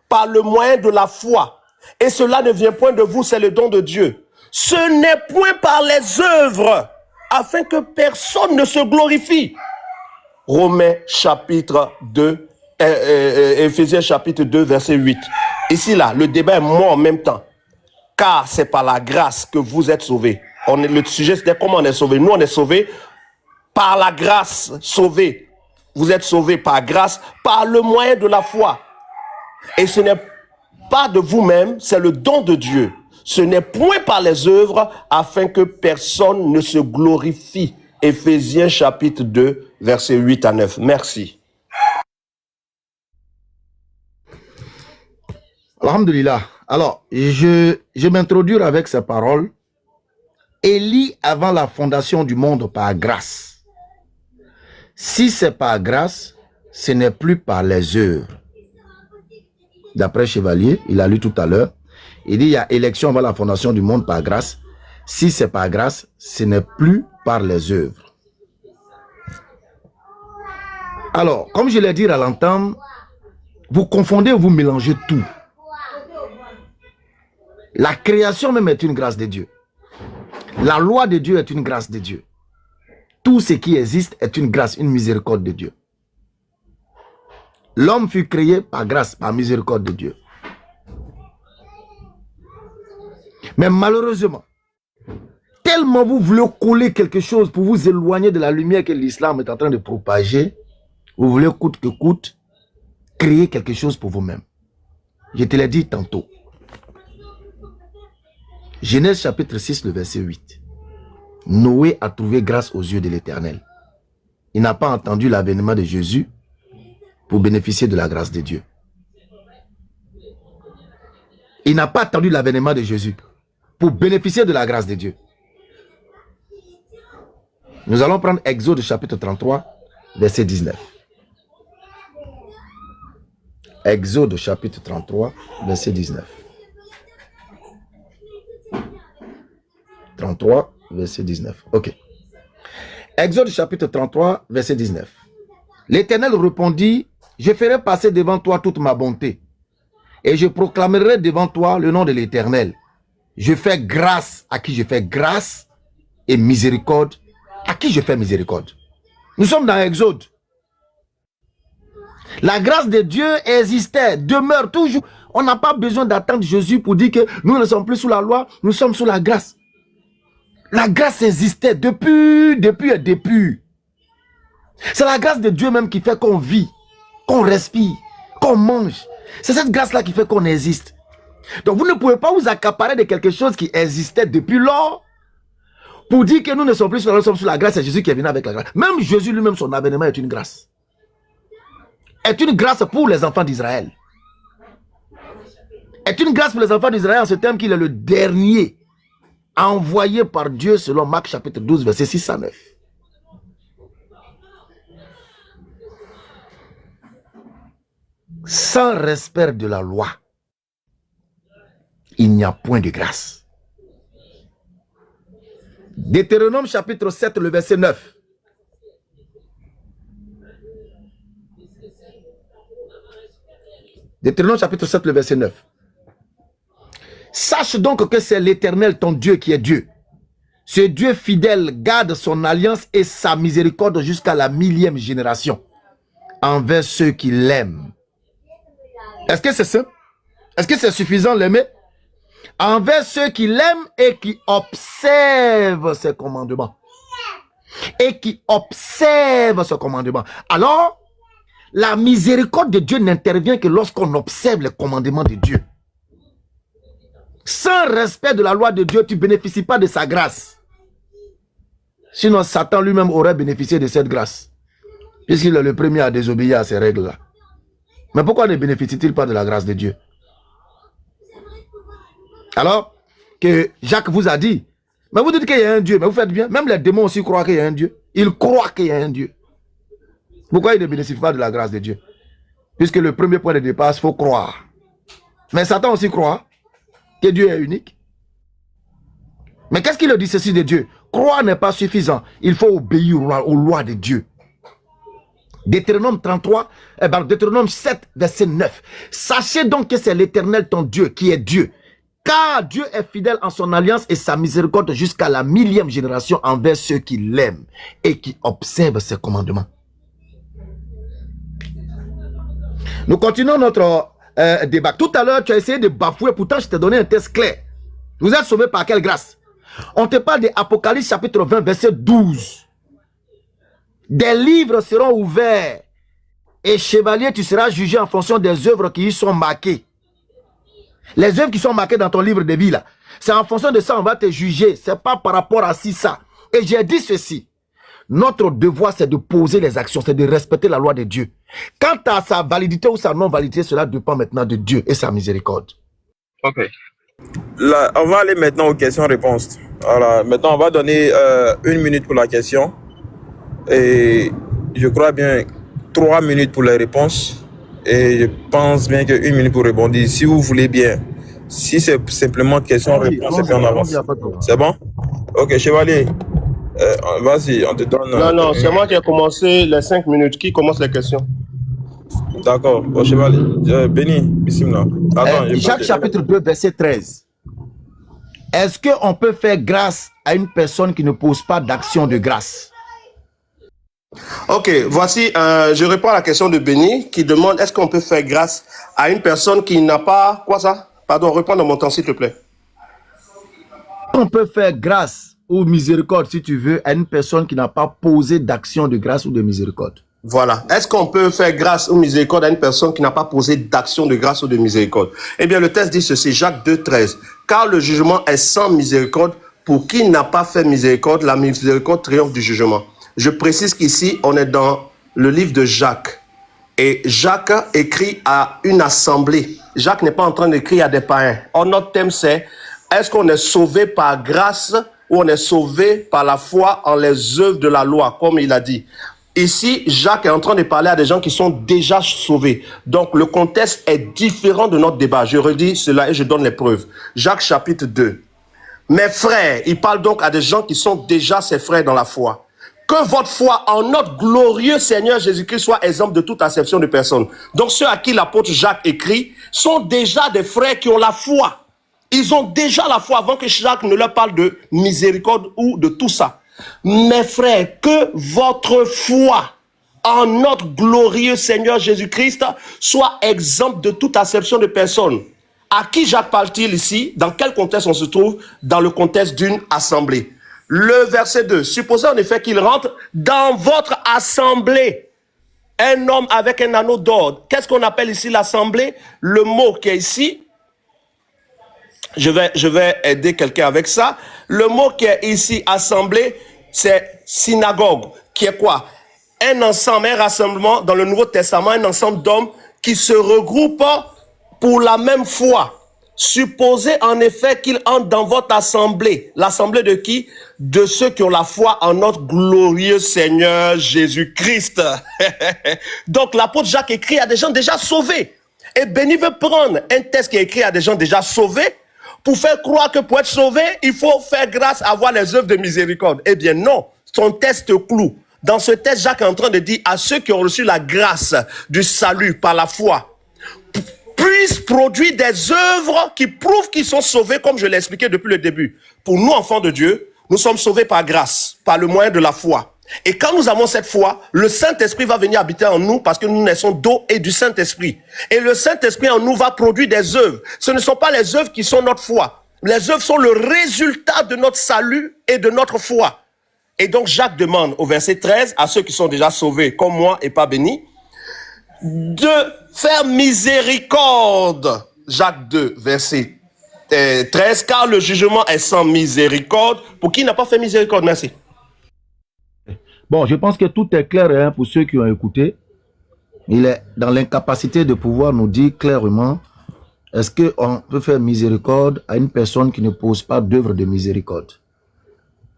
[SPEAKER 2] par le moyen de la foi. Et cela ne vient point de vous, c'est le don de Dieu. Ce n'est point par les œuvres, afin que personne ne se glorifie. Romains chapitre 2, Éphésiens chapitre 2, verset 8. Ici, là, le débat est mort en même temps. Car c'est par la grâce que vous êtes sauvés. Le sujet, c'était comment on est sauvés. Nous, on est sauvés par la grâce, sauvés. Vous êtes sauvés par grâce, par le moyen de la foi. Et ce n'est pas de vous-même, c'est le don de Dieu. Ce n'est point par les œuvres, afin que personne ne se glorifie. Éphésiens chapitre 2, verset 8 à 9. Merci.
[SPEAKER 1] Alhamdulillah. Alors, je m'introduire avec ces paroles. Élie avant la fondation du monde par grâce. Si c'est par grâce, ce n'est plus par les œuvres. D'après Chevalier, il a lu tout à l'heure, il dit il y a élection avant la fondation du monde par grâce. Si c'est par grâce, ce n'est plus par les œuvres. Alors, comme je l'ai dit à l'entame, vous confondez, vous mélangez tout. La création même est une grâce de Dieu. La loi de Dieu est une grâce de Dieu. Tout ce qui existe est une grâce, une miséricorde de Dieu. L'homme fut créé par grâce, par miséricorde de Dieu. Mais malheureusement, tellement vous voulez coller quelque chose pour vous éloigner de la lumière que l'islam est en train de propager, vous voulez coûte que coûte créer quelque chose pour vous-même. Je te l'ai dit tantôt. Genèse chapitre 6, le verset 8. Noé a trouvé grâce aux yeux de l'Éternel. Il n'a pas entendu l'avènement de Jésus pour bénéficier de la grâce de Dieu. Il n'a pas attendu l'avènement de Jésus pour bénéficier de la grâce de Dieu. Nous allons prendre Exode chapitre 33, verset 19. Exode chapitre 33, verset 19. 33, verset 19. Ok. Exode chapitre 33, verset 19. L'Éternel répondit, je ferai passer devant toi toute ma bonté, et je proclamerai devant toi le nom de l'Éternel. Je fais grâce à qui je fais grâce, et miséricorde à qui je fais miséricorde. Nous sommes dans Exode. La grâce de Dieu existait, demeure toujours. On n'a pas besoin d'attendre Jésus pour dire que nous ne sommes plus sous la loi, nous sommes sous la grâce. La grâce existait depuis. C'est la grâce de Dieu même qui fait qu'on vit, qu'on respire, qu'on mange. C'est cette grâce-là qui fait qu'on existe. Donc vous ne pouvez pas vous accaparer de quelque chose qui existait depuis lors pour dire que nous ne sommes plus sur la, nous sommes sous la grâce. C'est Jésus qui est venu avec la grâce. Même Jésus lui-même, son avènement est une grâce. Est une grâce pour les enfants d'Israël. Est une grâce pour les enfants d'Israël en ce terme qu'il est le dernier envoyé par Dieu selon Marc chapitre 12 verset 6 à 9. Sans respect de la loi, il n'y a point de grâce. Deutéronome chapitre 7 le verset 9. Deutéronome chapitre 7 le verset 9. Sache donc que c'est l'Éternel ton Dieu qui est Dieu. Ce Dieu fidèle garde son alliance et sa miséricorde jusqu'à la 1000e génération envers ceux qui l'aiment. Est-ce que c'est ça? Est-ce que c'est suffisant l'aimer? Envers ceux qui l'aiment et qui observent ses commandements. Et qui observent ses commandements. Alors, la miséricorde de Dieu n'intervient que lorsqu'on observe les commandements de Dieu. Sans respect de la loi de Dieu, tu ne bénéficies pas de sa grâce. Sinon, Satan lui-même aurait bénéficié de cette grâce. Puisqu'il est le premier à désobéir à ces règles-là. Mais pourquoi ne bénéficie-t-il pas de la grâce de Dieu? Alors que Jacques vous a dit, mais vous dites qu'il y a un Dieu, mais vous faites bien. Même les démons aussi croient qu'il y a un Dieu. Ils croient qu'il y a un Dieu. Pourquoi ils ne bénéficient pas de la grâce de Dieu? Puisque le premier point de départ, il faut croire. Mais Satan aussi croit que Dieu est unique. Mais qu'est-ce qu'il dit ceci de Dieu? Croire n'est pas suffisant. Il faut obéir aux lois de Dieu. Deutéronome 33, Deutéronome 7, verset 9. Sachez donc que c'est l'Éternel ton Dieu qui est Dieu. Car Dieu est fidèle en son alliance et sa miséricorde jusqu'à la 1000e génération envers ceux qui l'aiment et qui observent ses commandements. Nous continuons notre débat. Tout à l'heure, tu as essayé de bafouer, pourtant je t'ai donné un test clair. Vous êtes sauvés par quelle grâce? On te parle de Apocalypse chapitre 20, verset 12. Des livres seront ouverts et chevalier, tu seras jugé en fonction des œuvres qui y sont marquées. Les œuvres qui sont marquées dans ton livre de vie, là, c'est en fonction de ça on va te juger. C'est pas par rapport à ça. Et j'ai dit ceci. Notre devoir, c'est de poser les actions, c'est de respecter la loi de Dieu. Quant à sa validité ou sa non-validité, cela dépend maintenant de Dieu et sa miséricorde.
[SPEAKER 3] Ok. Là, on va aller maintenant aux questions-réponses. Voilà, maintenant, on va donner 1 minute pour la question. Et je crois bien 3 minutes pour les réponses. Et je pense bien que 1 minute pour répondre. Si vous voulez bien. Si c'est simplement question-réponse, c'est bien en avance. C'est bon? Ok, Chevalier. Vas-y, on te donne...
[SPEAKER 2] Non, c'est moi qui ai commencé les 5 minutes. Qui commence les questions?
[SPEAKER 3] D'accord. Bon, Chevalier. Béni, bismillah.
[SPEAKER 1] Jacques chapitre 2, verset 13. Est-ce qu'on peut faire grâce à une personne qui ne pose pas d'action de grâce?
[SPEAKER 2] Ok, voici, je réponds à la question de Béni qui demande est-ce qu'on peut faire grâce à une personne qui n'a pas... Quoi ça? Pardon, reprends dans mon temps s'il te plaît.
[SPEAKER 1] On peut faire grâce ou miséricorde, si tu veux, à une personne qui n'a pas posé d'action de grâce ou de miséricorde.
[SPEAKER 2] Voilà. Est-ce qu'on peut faire grâce ou miséricorde à une personne qui n'a pas posé d'action de grâce ou de miséricorde? Eh bien, le texte dit ceci, Jacques 2,13. Car le jugement est sans miséricorde pour qui n'a pas fait miséricorde, la miséricorde triomphe du jugement. Je précise qu'ici, on est dans le livre de Jacques. Et Jacques écrit à une assemblée. Jacques n'est pas en train d'écrire à des païens. Or, notre thème, c'est est-ce qu'on est sauvé par grâce ou on est sauvé par la foi en les œuvres de la loi, comme il a dit. Ici, Jacques est en train de parler à des gens qui sont déjà sauvés. Donc, le contexte est différent de notre débat. Je redis cela et je donne les preuves. Jacques chapitre 2. Mes frères, il parle donc à des gens qui sont déjà ses frères dans la foi. Que votre foi en notre glorieux Seigneur Jésus-Christ soit exemple de toute acception de personnes. Donc ceux à qui l'apôtre Jacques écrit sont déjà des frères qui ont la foi. Ils ont déjà la foi avant que Jacques ne leur parle de miséricorde ou de tout ça. Mes frères, que votre foi en notre glorieux Seigneur Jésus-Christ soit exemple de toute acception de personnes. À qui Jacques parle-t-il ici? Dans quel contexte on se trouve? Dans le contexte d'une assemblée. Le verset 2. Supposez en effet qu'il rentre dans votre assemblée. Un homme avec un anneau d'or. Qu'est-ce qu'on appelle ici l'assemblée? Le mot qui est ici, je vais aider quelqu'un avec ça. Le mot qui est ici, assemblée, c'est synagogue. Qui est quoi? Un ensemble, un rassemblement dans le Nouveau Testament, un ensemble d'hommes qui se regroupent pour la même foi. Supposez en effet qu'il entre dans votre assemblée. L'assemblée de qui? De ceux qui ont la foi en notre glorieux Seigneur Jésus-Christ. Donc l'apôtre Jacques écrit à des gens déjà sauvés. Et Béni veut prendre un texte qui est écrit à des gens déjà sauvés pour faire croire que pour être sauvé, il faut faire grâce à avoir les œuvres de miséricorde. Eh bien non, son texte cloue. Dans ce texte, Jacques est en train de dire à ceux qui ont reçu la grâce du salut par la foi, puissent produire des œuvres qui prouvent qu'ils sont sauvés, comme je l'ai expliqué depuis le début. Pour nous, enfants de Dieu, nous sommes sauvés par grâce, par le moyen de la foi. Et quand nous avons cette foi, le Saint-Esprit va venir habiter en nous parce que nous naissons d'eau et du Saint-Esprit. Et le Saint-Esprit en nous va produire des œuvres. Ce ne sont pas les œuvres qui sont notre foi. Les œuvres sont le résultat de notre salut et de notre foi. Et donc Jacques demande au verset 13 à ceux qui sont déjà sauvés, comme moi et pas bénis, de faire miséricorde. Jacques 2, verset 13, car le jugement est sans miséricorde. Pour qui n'a pas fait miséricorde? Merci.
[SPEAKER 1] Bon, je pense que tout est clair hein, pour ceux qui ont écouté. Il est dans l'incapacité de pouvoir nous dire clairement est-ce qu'on peut faire miséricorde à une personne qui ne pose pas d'œuvre de miséricorde.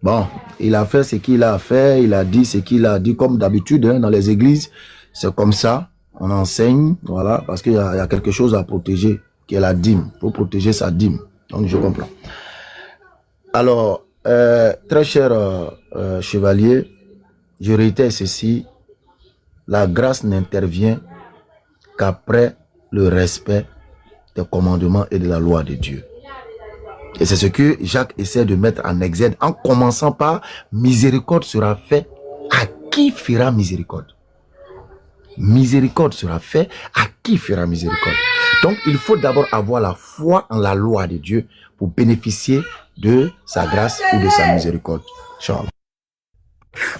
[SPEAKER 1] Bon, il a fait ce qu'il a fait, il a dit ce qu'il a dit, comme d'habitude hein, dans les églises, c'est comme ça. On enseigne, voilà, parce qu'il y a quelque chose à protéger, qui est la dîme. Il faut protéger sa dîme. Donc, je comprends. Alors, très cher chevalier, je réitère ceci. La grâce n'intervient qu'après le respect des commandements et de la loi de Dieu. Et c'est ce que Jacques essaie de mettre en exergue en commençant par miséricorde sera fait à qui fera miséricorde. Miséricorde sera fait à qui fera miséricorde. Donc, il faut d'abord avoir la foi en la loi de Dieu pour bénéficier de sa grâce ou de sa miséricorde. Charles.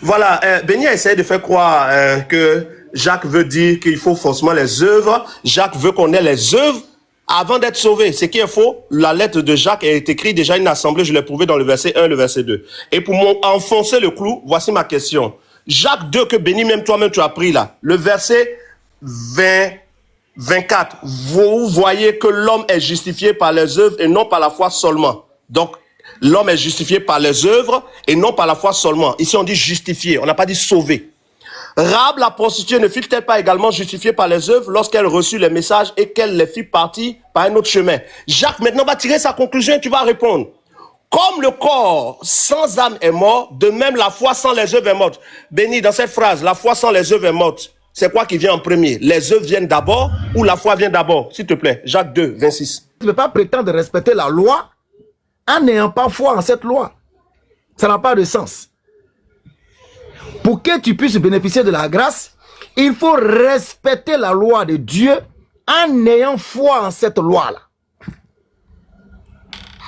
[SPEAKER 2] Voilà, Béni a essayé de faire croire que Jacques veut dire qu'il faut forcément les œuvres. Jacques veut qu'on ait les œuvres avant d'être sauvé. Ce qui est faux, la lettre de Jacques est écrite déjà une assemblée, je l'ai prouvé dans le verset 1 et le verset 2. Et pour enfoncer le clou, voici ma question. Jacques 2 que Béni, même toi-même tu as pris là, le verset 24, vous voyez que l'homme est justifié par les œuvres et non par la foi seulement. Donc, l'homme est justifié par les œuvres et non par la foi seulement. Ici, on dit justifié, on n'a pas dit sauvé. Rahab, la prostituée, ne fut-elle pas également justifiée par les œuvres lorsqu'elle reçut les messages et qu'elle les fit partir par un autre chemin? Jacques, maintenant, va tirer sa conclusion et tu vas répondre. Comme le corps sans âme est mort, de même la foi sans les œuvres est morte. Béni, dans cette phrase, la foi sans les œuvres est morte. C'est quoi qui vient en premier? Les œuvres viennent d'abord ou la foi vient d'abord? S'il te plaît, Jacques 2, 26.
[SPEAKER 1] Tu ne peux pas prétendre respecter la loi en n'ayant pas foi en cette loi. Ça n'a pas de sens. Pour que tu puisses bénéficier de la grâce, il faut respecter la loi de Dieu en ayant foi en cette loi-là.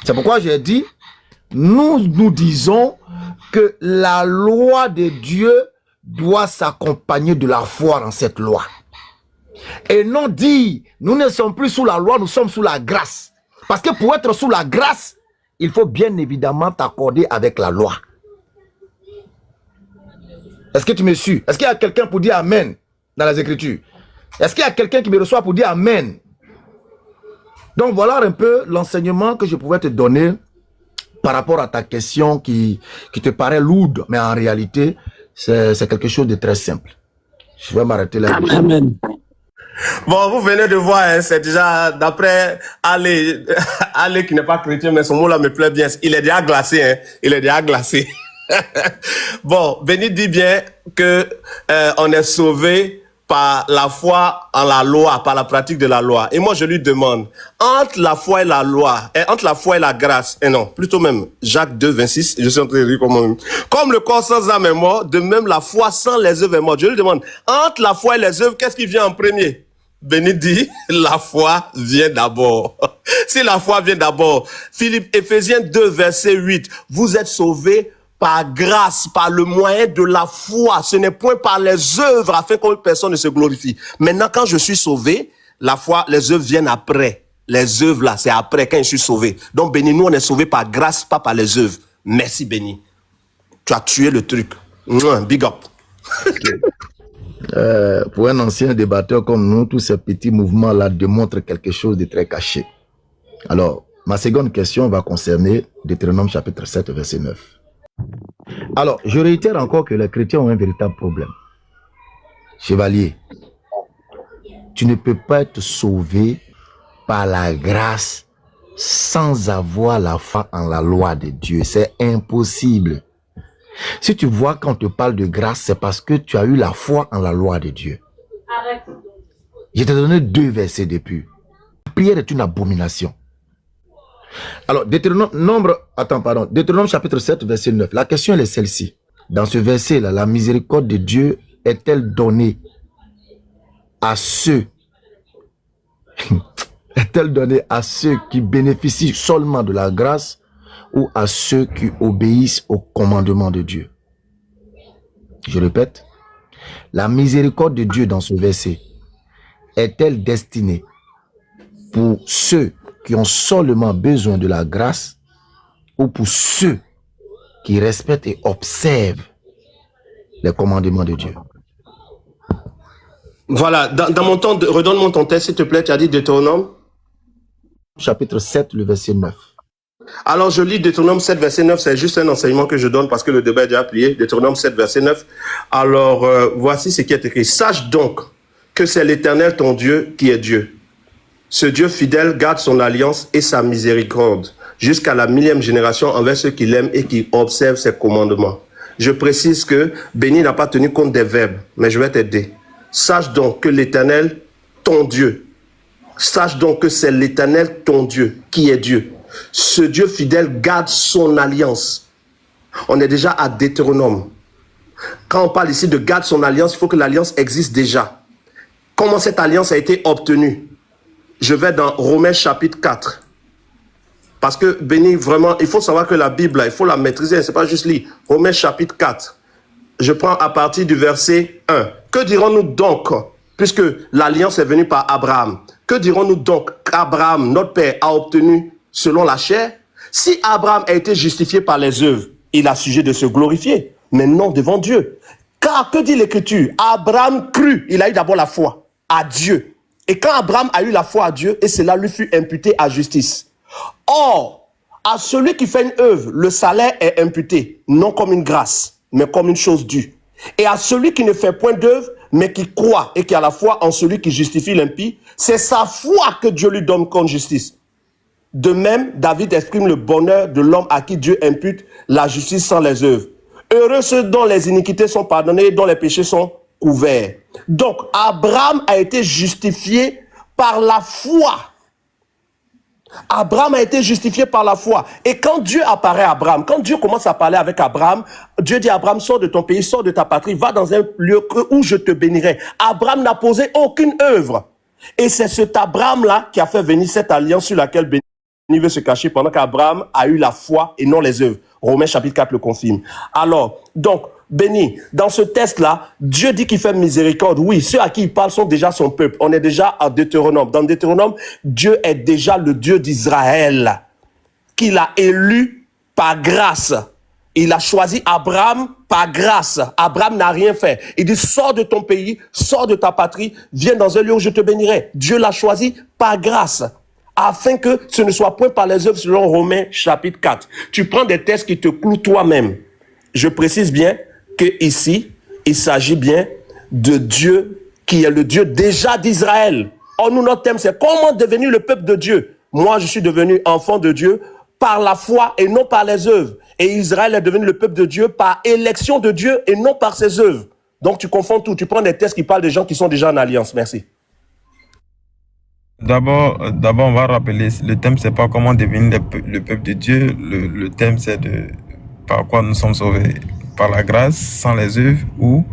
[SPEAKER 1] C'est pourquoi j'ai dit, nous disons que la loi de Dieu doit s'accompagner de la foi dans cette loi. Et non dire, nous ne sommes plus sous la loi, nous sommes sous la grâce. Parce que pour être sous la grâce, il faut bien évidemment t'accorder avec la loi. Est-ce que tu me suis? Est-ce qu'il y a quelqu'un pour dire Amen dans les Écritures? Est-ce qu'il y a quelqu'un qui me reçoit pour dire Amen? Donc voilà un peu l'enseignement que je pouvais te donner par rapport à ta question qui te paraît lourde, mais en réalité, c'est quelque chose de très simple. Je vais m'arrêter là.
[SPEAKER 5] Amen.
[SPEAKER 2] Bon, vous venez de voir, hein, c'est déjà, d'après Ale qui n'est pas chrétien, mais son mot là me plaît bien. Il est déjà glacé, hein. Il est déjà glacé. Bon, Béni dit bien que on est sauvé par la foi en la loi, par la pratique de la loi. Et moi, je lui demande, entre la foi et la loi, entre la foi et la grâce, et non, plutôt même, Jacques 2, 26, je suis en train de rire comme le corps sans âme est mort, de même la foi sans les œuvres est morte. Je lui demande, entre la foi et les œuvres, qu'est-ce qui vient en premier? Béni dit, la foi vient d'abord. Si la foi vient d'abord, Éphésiens 2, verset 8, vous êtes sauvés par grâce, par le moyen de la foi. Ce n'est point par les œuvres afin que personne ne se glorifie. Maintenant, quand je suis sauvé, la foi, les œuvres viennent après. Les œuvres là, c'est après quand je suis sauvé. Donc, Béni, nous, on est sauvés par grâce, pas par les œuvres. Merci, Béni. Tu as tué le truc. Big up.
[SPEAKER 1] Pour un ancien débatteur comme nous, tous ces petits mouvements-là démontrent quelque chose de très caché. Alors, ma seconde question va concerner Deutéronome chapitre 7, verset 9. Alors, je réitère encore que les chrétiens ont un véritable problème. Chevalier, tu ne peux pas être sauvé par la grâce sans avoir la foi en la loi de Dieu. C'est impossible. Si tu vois quand on te parle de grâce, c'est parce que tu as eu la foi en la loi de Dieu. Arrête. Je t'ai donné 2 versets depuis. La prière est une abomination. Alors, Deutéronome chapitre 7, verset 9. La question est celle-ci. Dans ce verset-là, la miséricorde de Dieu est-elle donnée à ceux est-elle donnée à ceux qui bénéficient seulement de la grâce ou à ceux qui obéissent au commandement de Dieu? Je répète, la miséricorde de Dieu dans ce verset est-elle destinée pour ceux qui ont seulement besoin de la grâce ou pour ceux qui respectent et observent les commandements de Dieu?
[SPEAKER 2] Voilà, dans mon temps, redonne-moi ton texte, s'il te plaît, tu as dit Deutéronome
[SPEAKER 1] chapitre 7, le verset 9.
[SPEAKER 2] Alors, je lis Deutéronome 7, verset 9, c'est juste un enseignement que je donne parce que le débat est déjà plié. Deutéronome 7, verset 9. Alors, voici ce qui est écrit. Sache donc que c'est l'Éternel ton Dieu qui est Dieu. Ce Dieu fidèle garde son alliance et sa miséricorde jusqu'à la 1000e génération envers ceux qui l'aiment et qui observent ses commandements. Je précise que Béni n'a pas tenu compte des verbes, mais je vais t'aider. Sache donc que l'Éternel, ton Dieu, sache donc que c'est l'Éternel, ton Dieu, qui est Dieu. Ce Dieu fidèle garde son alliance. On est déjà à Deutéronome. Quand on parle ici de garde son alliance, il faut que l'alliance existe déjà. Comment cette alliance a été obtenue? Je vais dans Romains chapitre 4. Parce que, Béni, vraiment, il faut savoir que la Bible, il faut la maîtriser, c'est pas juste lire. Romains chapitre 4. Je prends à partir du verset 1. Que dirons-nous donc, puisque l'alliance est venue par Abraham? Que dirons-nous donc qu'Abraham, notre père, a obtenu selon la chair? Si Abraham a été justifié par les œuvres, il a sujet de se glorifier, mais non devant Dieu. Car, que dit l'Écriture? Abraham crut, il a eu d'abord la foi à Dieu. Et quand Abraham a eu la foi à Dieu, et cela lui fut imputé à justice. Or, à celui qui fait une œuvre, le salaire est imputé, non comme une grâce, mais comme une chose due. Et à celui qui ne fait point d'œuvre, mais qui croit et qui a la foi en celui qui justifie l'impie, c'est sa foi que Dieu lui donne comme justice. De même, David exprime le bonheur de l'homme à qui Dieu impute la justice sans les œuvres. Heureux ceux dont les iniquités sont pardonnées et dont les péchés sont couverts. Donc, Abraham a été justifié par la foi. Abraham a été justifié par la foi. Et quand Dieu apparaît à Abraham, quand Dieu commence à parler avec Abraham, Dieu dit à Abraham, sors de ton pays, sors de ta patrie, va dans un lieu où je te bénirai. Abraham n'a posé aucune œuvre. Et c'est cet Abraham-là qui a fait venir cette alliance sur laquelle Béni veut se cacher pendant qu'Abraham a eu la foi et non les œuvres. Romains chapitre 4 le confirme. Alors, donc, Béni, dans ce texte-là, Dieu dit qu'il fait miséricorde. Oui, ceux à qui il parle sont déjà son peuple. On est déjà à Deutéronome. Dans Deutéronome, Dieu est déjà le Dieu d'Israël, qu'il a élu par grâce. Il a choisi Abraham par grâce. Abraham n'a rien fait. Il dit, sors de ton pays, sors de ta patrie, viens dans un lieu où je te bénirai. Dieu l'a choisi par grâce, afin que ce ne soit point par les œuvres selon Romains chapitre 4. Tu prends des textes qui te clouent toi-même. Je précise bien que ici, il s'agit bien de Dieu qui est le Dieu déjà d'Israël. Or, nous, notre thème, c'est comment devenir le peuple de Dieu. Moi, je suis devenu enfant de Dieu par la foi et non par les œuvres. Et Israël est devenu le peuple de Dieu par élection de Dieu et non par ses œuvres. Donc, tu confonds tout. Tu prends des textes qui parlent des gens qui sont déjà en alliance. Merci.
[SPEAKER 3] D'abord, on va rappeler, le thème, c'est pas comment devenir le peuple de Dieu. Le thème, c'est par quoi nous sommes sauvés. Par la grâce, sans les œuvres, ou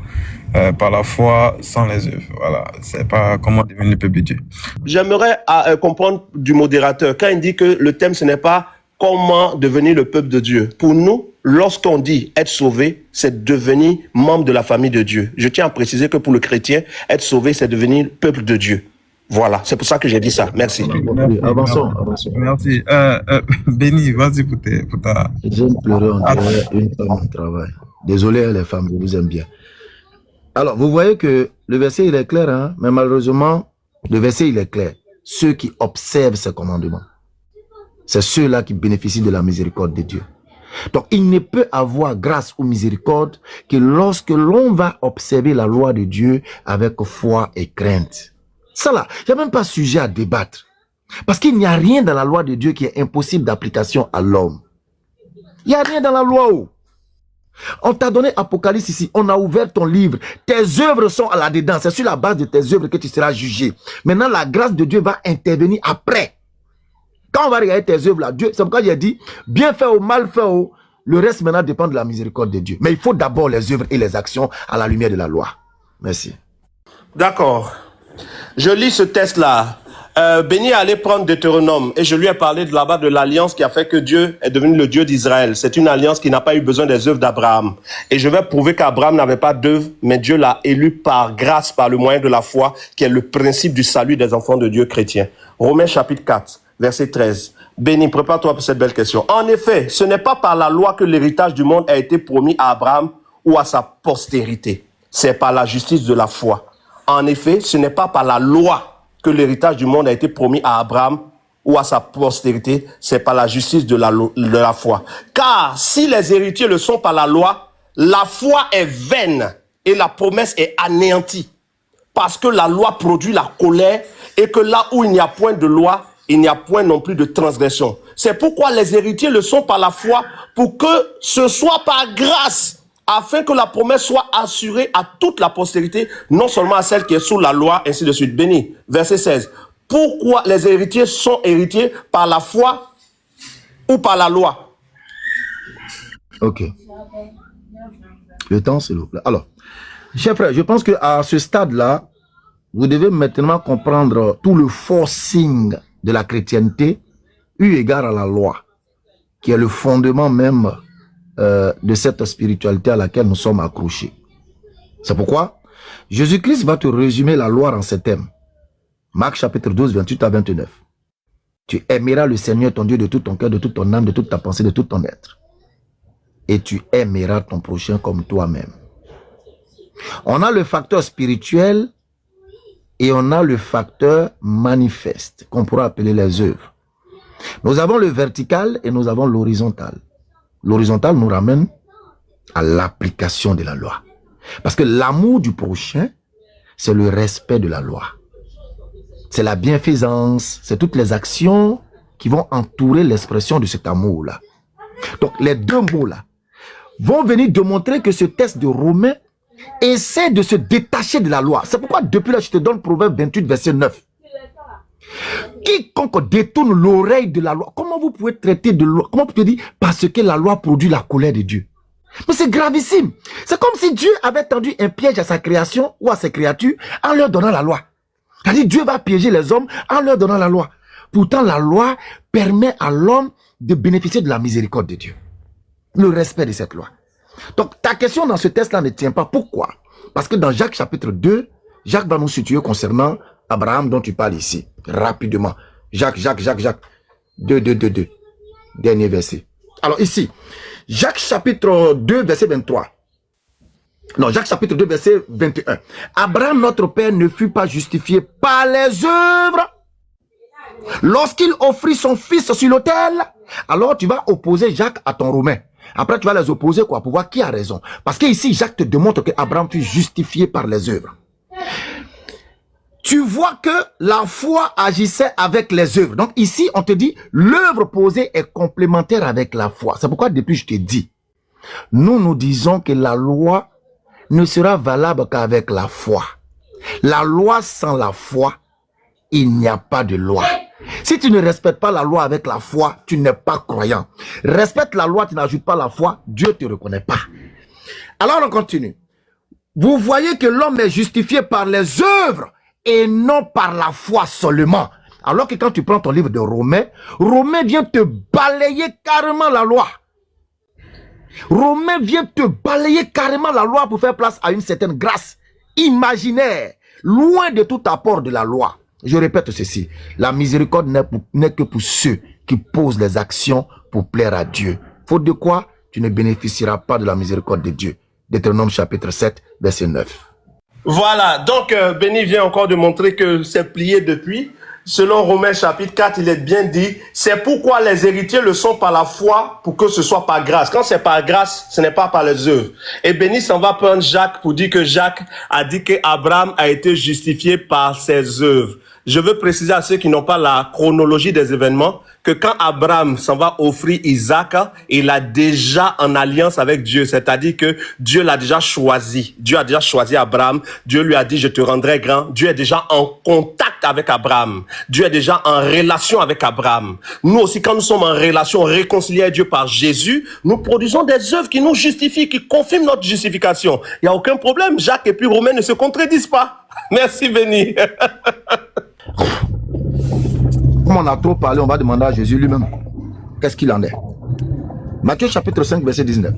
[SPEAKER 3] par la foi, sans les œuvres. Voilà, c'est pas comment devenir le peuple de Dieu.
[SPEAKER 2] J'aimerais comprendre du modérateur, quand il dit que le thème, ce n'est pas comment devenir le peuple de Dieu. Pour nous, lorsqu'on dit être sauvé, c'est devenir membre de la famille de Dieu. Je tiens à préciser que pour le chrétien, être sauvé, c'est devenir peuple de Dieu. Voilà, c'est pour ça que j'ai dit ça. Merci.
[SPEAKER 1] Oui, avançons.
[SPEAKER 3] Merci. Béni, vas-y pour ta...
[SPEAKER 1] J'aime pleurer en derrière une femme au travail. Désolé les femmes, je vous aime bien. Alors, vous voyez que le verset, il est clair, hein, mais malheureusement, le verset, il est clair. Ceux qui observent ses commandements, c'est ceux-là qui bénéficient de la miséricorde de Dieu. Donc, il ne peut avoir grâce ou miséricorde que lorsque l'on va observer la loi de Dieu avec foi et crainte. Ça là, il n'y a même pas sujet à débattre. Parce qu'il n'y a rien dans la loi de Dieu qui est impossible d'application à l'homme. Il n'y a rien dans la loi. Oh. On t'a donné Apocalypse ici, on a ouvert ton livre. Tes œuvres sont là-dedans. C'est sur la base de tes œuvres que tu seras jugé. Maintenant, la grâce de Dieu va intervenir après. Quand on va regarder tes œuvres là, Dieu, c'est pourquoi il a dit, bien fait ou mal fait ou, le reste maintenant dépend de la miséricorde de Dieu. Mais il faut d'abord les œuvres et les actions à la lumière de la loi. Merci.
[SPEAKER 2] D'accord. Je lis ce texte-là. Béni allait prendre Deutéronome et je lui ai parlé de là-bas de l'alliance qui a fait que Dieu est devenu le Dieu d'Israël. C'est une alliance qui n'a pas eu besoin des œuvres d'Abraham. Et je vais prouver qu'Abraham n'avait pas d'œuvres, mais Dieu l'a élu par grâce, par le moyen de la foi, qui est le principe du salut des enfants de Dieu chrétiens. Romains chapitre 4, verset 13. Béni, prépare-toi pour cette belle question. En effet, ce n'est pas par la loi que l'héritage du monde a été promis à Abraham ou à sa postérité. C'est par la justice de la foi. En effet, ce n'est pas par la loi que l'héritage du monde a été promis à Abraham ou à sa postérité, c'est par la justice de la foi. Car si les héritiers le sont par la foi est vaine et la promesse est anéantie. Parce que la loi produit la colère et que là où il n'y a point de loi, il n'y a point non plus de transgression. C'est pourquoi les héritiers le sont par la foi pour que ce soit par grâce, afin que la promesse soit assurée à toute la postérité, non seulement à celle qui est sous la loi, ainsi de suite. Béni. Verset 16. Pourquoi les héritiers sont héritiers par la foi ou par la loi?
[SPEAKER 1] Ok. Le temps, s'il vous plaît. Alors, chers frères, je pense qu'à ce stade-là, vous devez maintenant comprendre tout le forcing de la chrétienté eu égard à la loi, qui est le fondement même de cette spiritualité à laquelle nous sommes accrochés. C'est pourquoi Jésus-Christ va te résumer la loi en ces thèmes. Marc chapitre 12, 28 à 29. Tu aimeras le Seigneur ton Dieu de tout ton cœur, de toute ton âme, de toute ta pensée, de tout ton être. Et tu aimeras ton prochain comme toi-même. On a le facteur spirituel et on a le facteur manifeste, qu'on pourra appeler les œuvres. Nous avons le vertical et nous avons l'horizontal. L'horizontal nous ramène à l'application de la loi. Parce que l'amour du prochain, c'est le respect de la loi. C'est la bienfaisance, c'est toutes les actions qui vont entourer l'expression de cet amour-là. Donc, les deux mots-là vont venir démontrer que ce texte de Romains essaie de se détacher de la loi. C'est pourquoi, depuis là, je te donne Proverbe 28, verset 9. Quiconque détourne l'oreille de la loi, comment vous pouvez traiter de loi? Comment vous pouvez dire parce que la loi produit la colère de Dieu? Mais c'est gravissime. C'est comme si Dieu avait tendu un piège à sa création ou à ses créatures en leur donnant la loi. C'est-à-dire Dieu va piéger les hommes en leur donnant la loi. Pourtant, la loi permet à l'homme de bénéficier de la miséricorde de Dieu. Le respect de cette loi. Donc, ta question dans ce texte-là ne tient pas. Pourquoi? Parce que dans Jacques chapitre 2, Jacques va nous situer concernant Abraham dont tu parles ici. Rapidement. Jacques. 2. Dernier verset. Alors ici, Jacques chapitre 2, verset 23. Non, Jacques chapitre 2, verset 21. Abraham, notre père, ne fut pas justifié par les œuvres lorsqu'il offrit son fils sur l'autel. Alors tu vas opposer Jacques à ton Romain. Après tu vas les opposer quoi, pour voir qui a raison. Parce que ici Jacques te démontre que Abraham fut justifié par les œuvres. Tu vois que la foi agissait avec les œuvres. Donc ici on te dit l'œuvre posée est complémentaire avec la foi. C'est pourquoi depuis je te dis, nous disons que la loi ne sera valable qu'avec la foi. La loi sans la foi, il n'y a pas de loi. Si tu ne respectes pas la loi avec la foi, tu n'es pas croyant. Respecte la loi, tu n'ajoutes pas la foi, Dieu ne te reconnaît pas. Alors on continue. Vous voyez que l'homme est justifié par les œuvres et non par la foi seulement. Alors que quand tu prends ton livre de Romains, Romains vient te balayer carrément la loi. Romains vient te balayer carrément la loi pour faire place à une certaine grâce imaginaire, loin de tout apport de la loi. Je répète ceci, la miséricorde n'est que pour ceux qui posent les actions pour plaire à Dieu. Faute de quoi, tu ne bénéficieras pas de la miséricorde de Dieu. Deutéronome chapitre 7, verset 9.
[SPEAKER 2] Voilà, donc Béni vient encore de montrer que c'est plié depuis. Selon Romains chapitre 4, il est bien dit, c'est pourquoi les héritiers le sont par la foi pour que ce soit par grâce. Quand c'est par grâce, ce n'est pas par les œuvres. Et Béni s'en va prendre Jacques pour dire que Jacques a dit qu'Abraham a été justifié par ses œuvres. Je veux préciser à ceux qui n'ont pas la chronologie des événements que quand Abraham s'en va offrir Isaac, il a déjà en alliance avec Dieu. C'est-à-dire que Dieu l'a déjà choisi. Dieu a déjà choisi Abraham. Dieu lui a dit, je te rendrai grand. Dieu est déjà en contact avec Abraham. Dieu est déjà en relation avec Abraham. Nous aussi, quand nous sommes en relation réconciliée à Dieu par Jésus, nous produisons des œuvres qui nous justifient, qui confirment notre justification. Il n'y a aucun problème. Jacques et puis Romain ne se contredisent pas. Merci, Béni.
[SPEAKER 1] Comme on a trop parlé, on va demander à Jésus lui-même qu'est-ce qu'il en est. Matthieu chapitre 5 verset 19.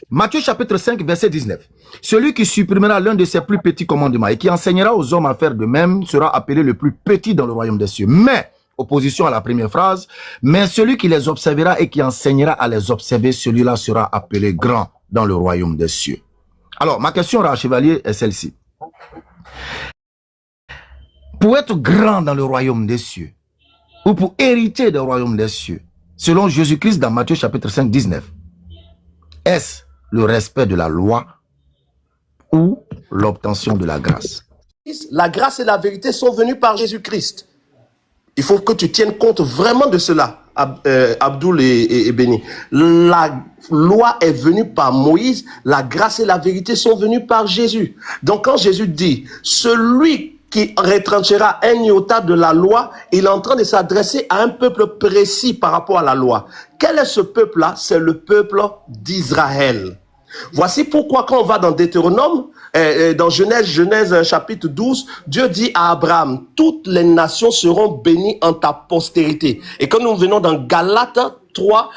[SPEAKER 1] Matthieu chapitre 5 verset 19. Celui qui supprimera l'un de ses plus petits commandements et qui enseignera aux hommes à faire de même sera appelé le plus petit dans le royaume des cieux. Mais, opposition à la première phrase, mais celui qui les observera et qui enseignera à les observer, celui-là sera appelé grand dans le royaume des cieux. Alors, ma question, Ra Chevalier, est celle-ci. Pour être grand dans le royaume des cieux, ou pour hériter du royaume des cieux, selon Jésus-Christ dans Matthieu chapitre 5, 19, est-ce le respect de la loi ou l'obtention de la grâce?
[SPEAKER 2] La grâce et la vérité sont venues par Jésus-Christ. Il faut que tu tiennes compte vraiment de cela, Abdoul et Béni. La loi est venue par Moïse, la grâce et la vérité sont venues par Jésus. Donc quand Jésus dit, celui qui retranchera un iota de la loi, il est en train de s'adresser à un peuple précis par rapport à la loi. Quel est ce peuple-là? C'est le peuple d'Israël. Voici pourquoi quand on va dans Deutéronome, dans Genèse chapitre 12, Dieu dit à Abraham, toutes les nations seront bénies en ta postérité. Et quand nous venons dans Galates 3,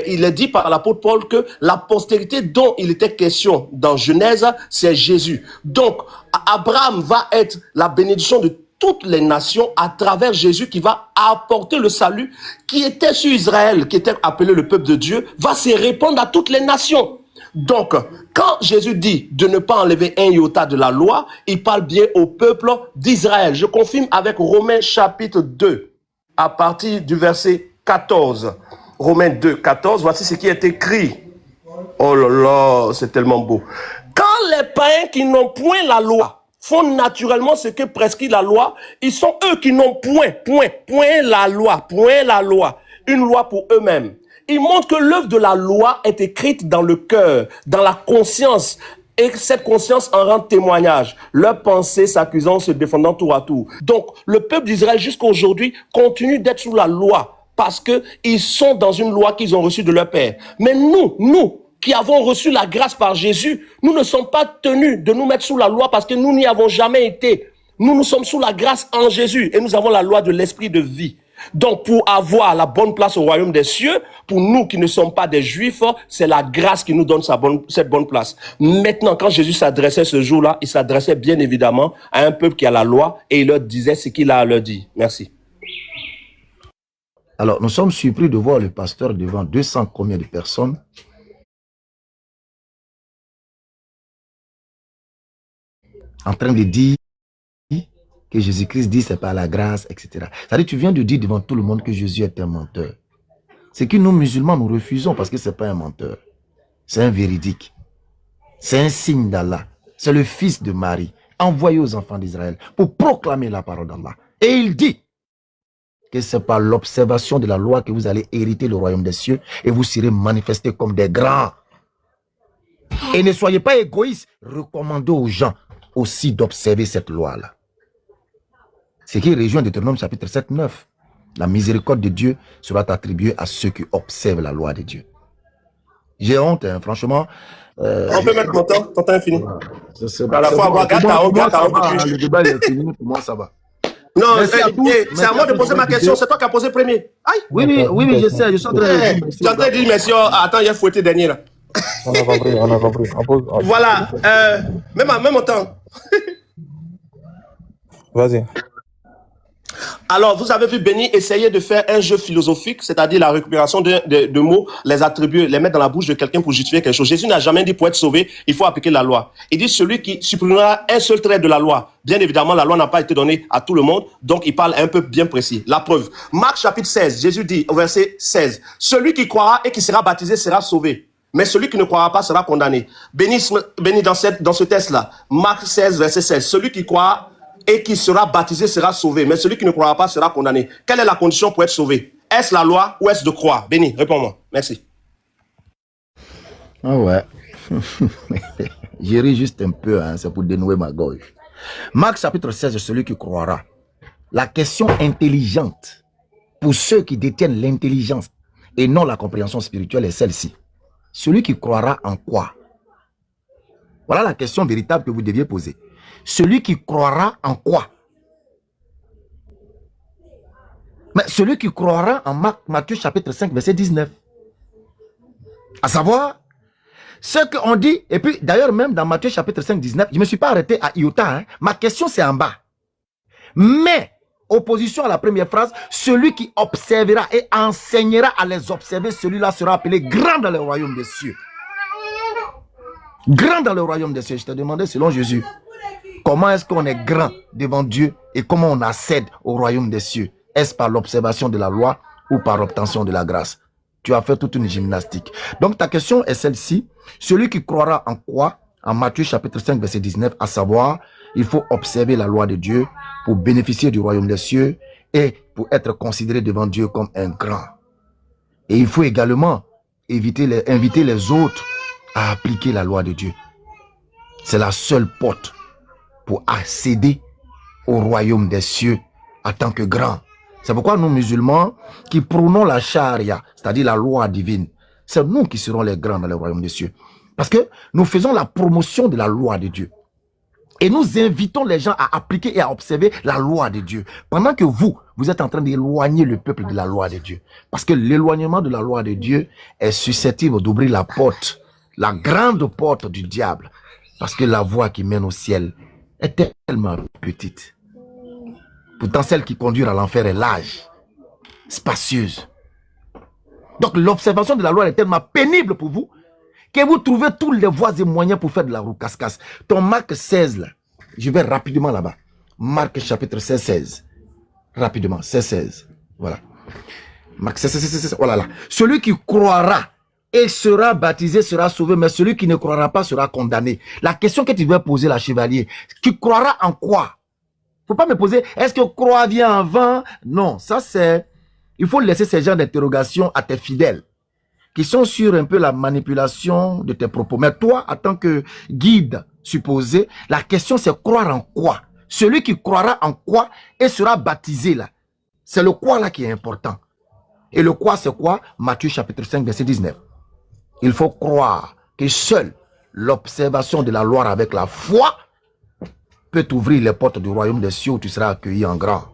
[SPEAKER 2] il est dit par l'apôtre Paul que la postérité dont il était question dans Genèse, c'est Jésus. Donc, Abraham va être la bénédiction de toutes les nations à travers Jésus qui va apporter le salut qui était sur Israël, qui était appelé le peuple de Dieu, va se répandre à toutes les nations. Donc, quand Jésus dit de ne pas enlever un iota de la loi, il parle bien au peuple d'Israël. Je confirme avec Romains chapitre 2, à partir du verset 14. Romains 2, 14, voici ce qui est écrit. Oh là là, c'est tellement beau. Quand les païens qui n'ont point la loi font naturellement ce que prescrit la loi, ils sont eux qui n'ont point la loi, une loi pour eux-mêmes. Ils montrent que l'œuvre de la loi est écrite dans le cœur, dans la conscience, Et cette conscience en rend témoignage. Leurs pensées s'accusant, se défendant tour à tour. Donc, le peuple d'Israël jusqu'à aujourd'hui continue d'être sous la loi parce qu'ils sont dans une loi qu'ils ont reçue de leur Père. Mais nous qui avons reçu la grâce par Jésus, nous ne sommes pas tenus de nous mettre sous la loi parce que nous n'y avons jamais été. Nous sommes sous la grâce en Jésus et nous avons la loi de l'esprit de vie. Donc, pour avoir la bonne place au royaume des cieux, pour nous qui ne sommes pas des juifs, c'est la grâce qui nous donne cette bonne place. Maintenant, quand Jésus s'adressait ce jour-là, il s'adressait bien évidemment à un peuple qui a la loi et il leur disait ce qu'il a à leur dire. Merci.
[SPEAKER 1] Alors, nous sommes surpris de voir le pasteur devant 200 combien de personnes en train de dire que Jésus-Christ dit c'est par la grâce, etc. C'est-à-dire tu viens de dire devant tout le monde que Jésus est un menteur. C'est que nous musulmans, nous refusons parce que c'est pas un menteur. C'est un véridique. C'est un signe d'Allah. C'est le fils de Marie, envoyé aux enfants d'Israël pour proclamer la parole d'Allah. Et il dit que c'est par l'observation de la loi que vous allez hériter le royaume des cieux et vous serez manifestés comme des grands. Et ne soyez pas égoïstes, recommandez aux gens aussi d'observer cette loi-là. Ce qui rejoint Deutéronome chapitre 7, 9. La miséricorde de Dieu sera attribuée à ceux qui observent la loi de Dieu. J'ai honte, hein, franchement.
[SPEAKER 2] On peut mettre mon temps, ton temps est fini.
[SPEAKER 1] À
[SPEAKER 2] la fois,
[SPEAKER 1] le débat est fini, pour moi ça va.
[SPEAKER 2] Non, c'est à moi de poser ma question, c'est toi qui as posé premier. Aïe.
[SPEAKER 1] Oui, je sais, je suis en train de dire.
[SPEAKER 2] Tu es en train de dire merci, attends, il y a fouetté dernier là.
[SPEAKER 3] On a compris.
[SPEAKER 2] Voilà, même en temps.
[SPEAKER 3] Vas-y.
[SPEAKER 2] Alors, vous avez vu Béni essayer de faire un jeu philosophique, c'est-à-dire la récupération de mots, les attribuer, les mettre dans la bouche de quelqu'un pour justifier quelque chose. Jésus n'a jamais dit pour être sauvé, il faut appliquer la loi. Il dit celui qui supprimera un seul trait de la loi. Bien évidemment, la loi n'a pas été donnée à tout le monde, donc il parle un peu bien précis. La preuve. Marc chapitre 16, Jésus dit au verset 16, celui qui croira et qui sera baptisé sera sauvé. Mais celui qui ne croira pas sera condamné. Béni dans ce texte-là. Marc 16, verset 16. Celui qui croira et qui sera baptisé sera sauvé. Mais celui qui ne croira pas sera condamné. Quelle est la condition pour être sauvé? Est-ce la loi ou est-ce de croire? Béni, réponds-moi. Merci.
[SPEAKER 1] Ah ouais. J'ai ri juste un peu, hein, c'est pour dénouer ma gorge. Marc chapitre 16, celui qui croira. La question intelligente pour ceux qui détiennent l'intelligence et non la compréhension spirituelle est celle-ci. Celui qui croira en quoi? Voilà la question véritable que vous deviez poser. Celui qui croira en quoi? Mais celui qui croira en Matthieu chapitre 5 verset 19. À savoir, ce qu'on dit, et puis d'ailleurs même dans Matthieu chapitre 5 19, je ne me suis pas arrêté à iota, hein. Ma question c'est en bas. Mais, opposition à la première phrase, celui qui observera et enseignera à les observer, celui-là sera appelé grand dans le royaume des cieux. Grand dans le royaume des cieux. Je te demandais selon Jésus, comment est-ce qu'on est grand devant Dieu et comment on accède au royaume des cieux? Est-ce par l'observation de la loi ou par l'obtention de la grâce? Tu as fait toute une gymnastique. Donc ta question est celle-ci. Celui qui croira en quoi? En Matthieu chapitre 5 verset 19, à savoir, il faut observer la loi de Dieu pour bénéficier du royaume des cieux et pour être considéré devant Dieu comme un grand. Et il faut également inviter les autres à appliquer la loi de Dieu. C'est la seule porte pour accéder au royaume des cieux en tant que grand. C'est pourquoi nous musulmans qui prônons la charia, c'est-à-dire la loi divine, c'est nous qui serons les grands dans le royaume des cieux. Parce que nous faisons la promotion de la loi de Dieu. Et nous invitons les gens à appliquer et à observer la loi de Dieu. Pendant que vous êtes en train d'éloigner le peuple de la loi de Dieu. Parce que l'éloignement de la loi de Dieu est susceptible d'ouvrir la porte, la grande porte du diable. Parce que la voie qui mène au ciel est tellement petite. Pourtant, celle qui conduit à l'enfer est large, spacieuse. Donc, l'observation de la loi est tellement pénible pour vous que vous trouvez tous les voies et moyens pour faire de la roucasse-casse. Ton Marc 16, là, je vais rapidement là-bas. Marc chapitre 16, 16. Rapidement, 16, 16. Voilà. Marc 16, 16, 16, voilà là. Celui qui croira et sera baptisé sera sauvé, mais celui qui ne croira pas sera condamné. La question que tu veux poser, la chevalier, qui croira en quoi? Faut pas me poser, est-ce que croire vient en vain? Non, ça c'est... Il faut laisser ces genres d'interrogations à tes fidèles. qui sont sur un peu la manipulation de tes propos. Mais toi, en tant que guide supposé, la question c'est croire en quoi? Celui qui croira en quoi et sera baptisé là. C'est le quoi là qui est important. Et le quoi c'est quoi? Matthieu chapitre 5 verset 19. Il faut croire que seule l'observation de la loi avec la foi peut t'ouvrir les portes du royaume des cieux où tu seras accueilli en grand.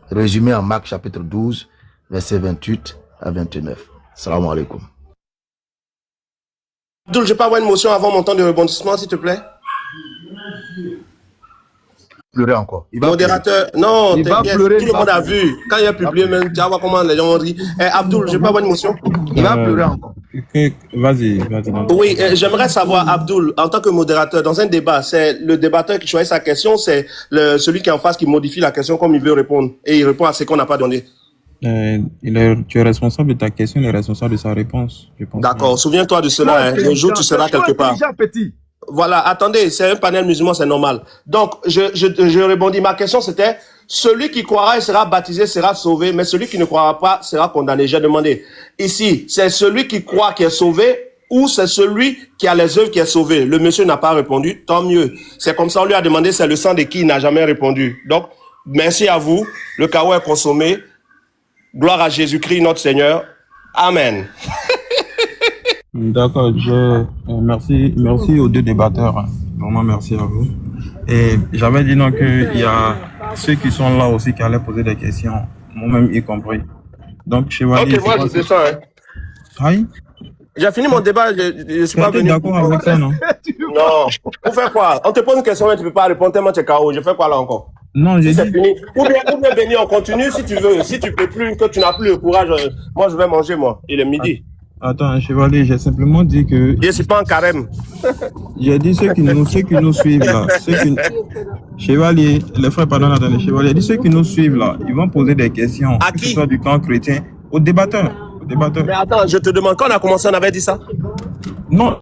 [SPEAKER 1] Résumé en Marc chapitre 12 verset 28 à 29. Salam alaikum.
[SPEAKER 2] Abdul, je peux avoir une motion avant mon temps de rebondissement, s'il te plaît?
[SPEAKER 1] Pleurer encore. Il va
[SPEAKER 2] Modérateur, non,
[SPEAKER 1] Il va
[SPEAKER 2] t'inquiète,
[SPEAKER 1] pleurer,
[SPEAKER 2] tout
[SPEAKER 1] il
[SPEAKER 2] le
[SPEAKER 1] va
[SPEAKER 2] monde a
[SPEAKER 1] pleurer.
[SPEAKER 2] vu. Quand il a publié, même, tu vas voir comment les gens ont ri. Abdul, je peux avoir une motion?
[SPEAKER 1] Il va pleurer encore.
[SPEAKER 3] Vas-y.
[SPEAKER 2] Oui, j'aimerais savoir, Abdul, en tant que modérateur, dans un débat, c'est le débatteur qui choisit sa question, c'est celui qui est en face qui modifie la question comme il veut répondre. Et il répond à ce qu'on n'a pas donné.
[SPEAKER 3] Tu es responsable de ta question, il est responsable de sa réponse.
[SPEAKER 2] D'accord, souviens-toi de cela, hein, le jour où tu seras quelque part.
[SPEAKER 1] Petit.
[SPEAKER 2] Voilà, attendez, c'est un panel musulman, c'est normal. Donc, je rebondis. Ma question, c'était, celui qui croira et sera baptisé sera sauvé, mais celui qui ne croira pas sera condamné. J'ai demandé. Ici, c'est celui qui croit qui est sauvé ou c'est celui qui a les œuvres qui est sauvé? Le monsieur n'a pas répondu, tant mieux. C'est comme ça, on lui a demandé, c'est le sang de qui il n'a jamais répondu. Donc, merci à vous. Le chaos est consommé. Gloire à Jésus-Christ, notre Seigneur. Amen.
[SPEAKER 3] D'accord, merci aux deux débatteurs. Hein. Vraiment, merci à vous. Et j'avais dit non qu'il y a ceux qui sont là aussi qui allaient poser des questions, moi-même y compris. Donc, Chevalier...
[SPEAKER 2] Ok, moi, je fais ça. Hein.
[SPEAKER 3] Aïe.
[SPEAKER 2] J'ai fini mon débat, je suis pas venu.
[SPEAKER 3] D'accord avec ça, non?
[SPEAKER 2] Non. Pour faire quoi? On te pose une question, mais tu peux pas répondre tellement tu es KO. Je fais quoi là encore?
[SPEAKER 3] Non, j'ai
[SPEAKER 2] C'est
[SPEAKER 3] dit...
[SPEAKER 2] fini. Ou bien Béni, on continue si tu veux. Si tu peux plus, que tu n'as plus le courage, moi je vais manger, moi. Il est midi.
[SPEAKER 3] Attends, Chevalier, j'ai simplement dit que...
[SPEAKER 2] Je suis pas en carême.
[SPEAKER 3] J'ai dit ceux qui nous suivent là. Chevalier, les frères, pardon, attendez, Chevalier, j'ai dit ceux qui nous suivent là, ils vont poser des questions.
[SPEAKER 2] À
[SPEAKER 3] que
[SPEAKER 2] qui?
[SPEAKER 3] ce soit du camp chrétien, aux débatteurs.
[SPEAKER 2] Mais attends, je te demande, quand on a commencé, on avait dit ça?
[SPEAKER 3] Non,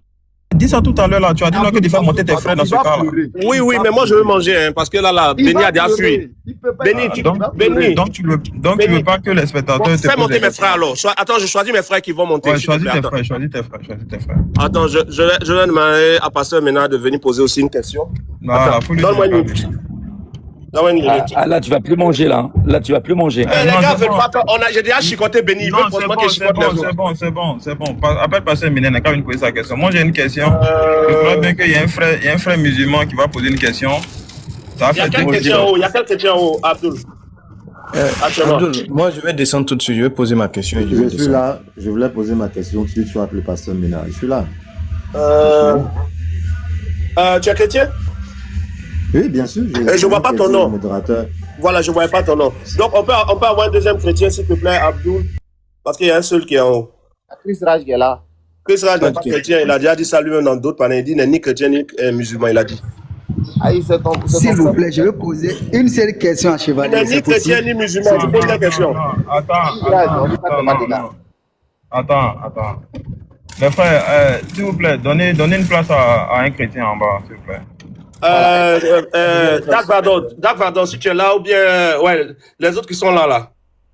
[SPEAKER 3] dis ça tout à l'heure là, tu as dit non que tu fais monter tes frères dans ce cas là.
[SPEAKER 2] Oui, mais moi je veux manger, hein, parce que là, Béni a déjà fui. Béni,
[SPEAKER 3] Donc tu veux pas que les spectateurs te
[SPEAKER 2] fais monter
[SPEAKER 3] posent des
[SPEAKER 2] mes frères alors. Attends, je choisis mes frères qui vont monter.
[SPEAKER 3] Ouais,
[SPEAKER 2] s'il te plaît.
[SPEAKER 3] choisis tes frères.
[SPEAKER 2] Attends, je vais demander à Pasteur Ménard de venir poser aussi une question.
[SPEAKER 3] Voilà,
[SPEAKER 2] Donne-moi une minute. Donne-moi une minute.
[SPEAKER 5] Là, tu vas plus manger, là. Là, tu vas plus manger.
[SPEAKER 2] Les gars veulent pas. J'ai déjà chicoté Béni. Il veut forcément que je chicote les autres.
[SPEAKER 3] C'est bon. Appelle Pasteur Ménard, n'a qu'à venir poser sa question. Moi j'ai une question. Je crois bien qu'il y a un frère musulman qui va poser une question.
[SPEAKER 2] Il y a quel chrétien en haut, Abdul?
[SPEAKER 4] Abdul, moi je vais descendre tout de suite, je vais poser ma question.
[SPEAKER 6] Je suis là, je voulais poser ma question, tu as appelé Pasteur Ménard. Je suis là.
[SPEAKER 2] Tu es chrétien?
[SPEAKER 6] Oui, bien sûr.
[SPEAKER 2] Je vois pas ton nom.
[SPEAKER 6] Modérateur.
[SPEAKER 2] Voilà, je ne voyais pas ton nom. Donc on peut avoir un deuxième chrétien, s'il te plaît, Abdul, parce qu'il y a un seul qui est en haut.
[SPEAKER 7] Chris Raj qui est là.
[SPEAKER 2] Chris Raj n'est pas chrétien, il a déjà dit ça lui-même dans d'autres panels. Il dit n'est ni chrétien ni musulman, il a dit.
[SPEAKER 8] S'il vous plaît, je vais poser une seule question à Chevalier.
[SPEAKER 2] Il n'est ni chrétien ni musulman, je pose la question.
[SPEAKER 3] Attends. Les frères, s'il vous plaît, donnez une place à un chrétien en bas, s'il vous plaît.
[SPEAKER 2] Doug Vardon, si tu es là, ou bien, ouais, les autres qui sont là.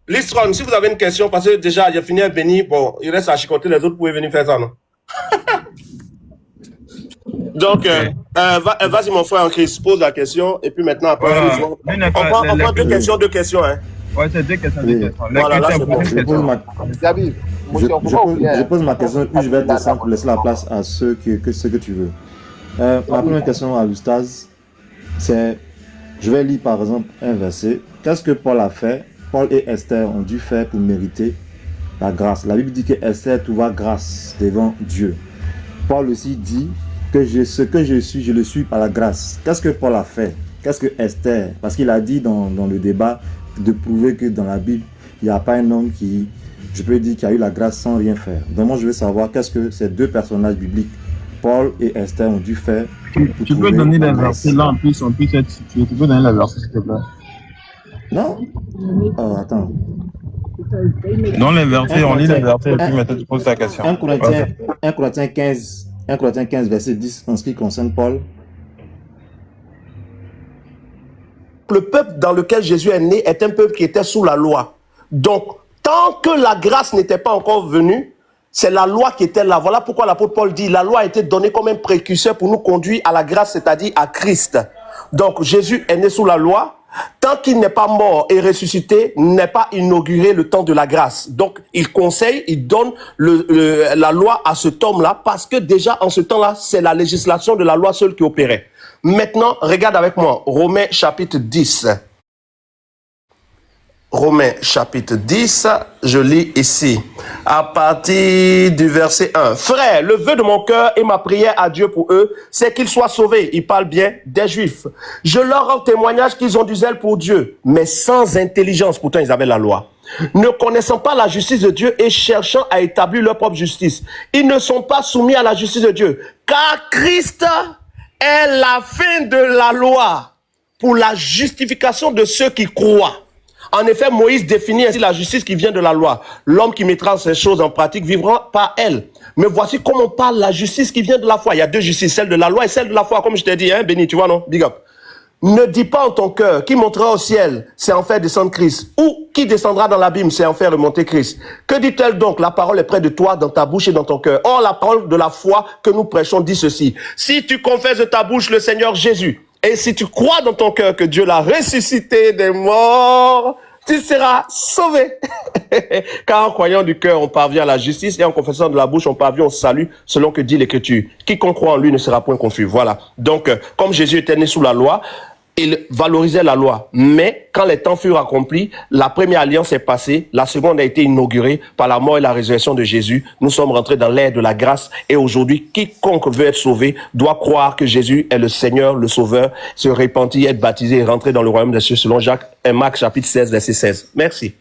[SPEAKER 2] Listron, si vous avez une question, parce que déjà, j'ai fini à Béni, bon, il reste à chicoter, les autres, vous pouvez venir faire ça, non? Donc, vas-y, mon frère, Chris, pose la question, et puis maintenant, après, on prend deux questions, hein.
[SPEAKER 3] Ouais, c'est deux questions.
[SPEAKER 2] Voilà, là, c'est bon.
[SPEAKER 6] Je pose ma question, puis je vais descendre pour laisser la place à ceux que tu veux. Ma première question à l'Oustaz, c'est, je vais lire par exemple un verset. Qu'est-ce que Paul a fait? Paul et Esther ont dû faire pour mériter la grâce. La Bible dit que Esther trouva grâce devant Dieu. Paul aussi dit que ce que je suis, je le suis par la grâce. Qu'est-ce que Paul a fait? Qu'est-ce que Esther? Parce qu'il a dit dans le débat de prouver que dans la Bible, il n'y a pas un homme qui, je peux dire, qui a eu la grâce sans rien faire. Donc moi je veux savoir qu'est-ce que ces deux personnages bibliques, Paul et Esther, ont dû faire.
[SPEAKER 3] Tu peux donner les versets là, en plus être situé. Tu peux donner les versets, s'il te plaît.
[SPEAKER 6] Non? Oh, attends.
[SPEAKER 3] Dans les versets, on lit les versets et puis maintenant tu poses ta question.
[SPEAKER 6] 1 Corinthiens 15, verset 10, en ce qui concerne Paul.
[SPEAKER 2] Le peuple dans lequel Jésus est né est un peuple qui était sous la loi. Donc, Tant que la grâce n'était pas encore venue, c'est la loi qui était là. Voilà pourquoi l'apôtre Paul dit, la loi a été donnée comme un précurseur pour nous conduire à la grâce, c'est-à-dire à Christ. Donc Jésus est né sous la loi. Tant qu'il n'est pas mort et ressuscité, n'est pas inauguré le temps de la grâce. Donc, il conseille, il donne la loi à cet homme-là parce que déjà, en ce temps-là, c'est la législation de la loi seule qui opérait. Maintenant, regarde avec moi, Romains chapitre 10. Romains chapitre 10, je lis ici, à partir du verset 1. Frère, le vœu de mon cœur et ma prière à Dieu pour eux, c'est qu'ils soient sauvés. Il parle bien des Juifs. Je leur rends témoignage qu'ils ont du zèle pour Dieu, mais sans intelligence. Pourtant, ils avaient la loi. Ne connaissant pas la justice de Dieu et cherchant à établir leur propre justice. Ils ne sont pas soumis à la justice de Dieu, car Christ est la fin de la loi pour la justification de ceux qui croient. En effet, Moïse définit ainsi la justice qui vient de la loi. L'homme qui mettra ces choses en pratique vivra par elle. Mais voici comment on parle la justice qui vient de la foi. Il y a deux justices, celle de la loi et celle de la foi. Comme je t'ai dit, hein, Béni, tu vois, non? Big up. Ne dis pas en ton cœur, qui montera au ciel, c'est en faire descendre Christ. Ou qui descendra dans l'abîme, c'est en faire remonter Christ. Que dit-elle donc? La parole est près de toi, dans ta bouche et dans ton cœur. Or, la parole de la foi que nous prêchons dit ceci. Si tu confesses de ta bouche le Seigneur Jésus, et si tu crois dans ton cœur que Dieu l'a ressuscité des morts, tu seras sauvé. Car en croyant du cœur, on parvient à la justice, et en confessant de la bouche, on parvient au salut, selon que dit l'Écriture. Quiconque croit en lui ne sera point confus. Voilà. Donc, comme Jésus était né sous la loi, il valorisait la loi. Mais quand les temps furent accomplis, la première alliance est passée, la seconde a été inaugurée par la mort et la résurrection de Jésus. Nous sommes rentrés dans l'ère de la grâce, et aujourd'hui, quiconque veut être sauvé doit croire que Jésus est le Seigneur, le Sauveur, se repentir, être baptisé et rentrer dans le royaume des cieux selon Marc chapitre 16, verset 16. Merci.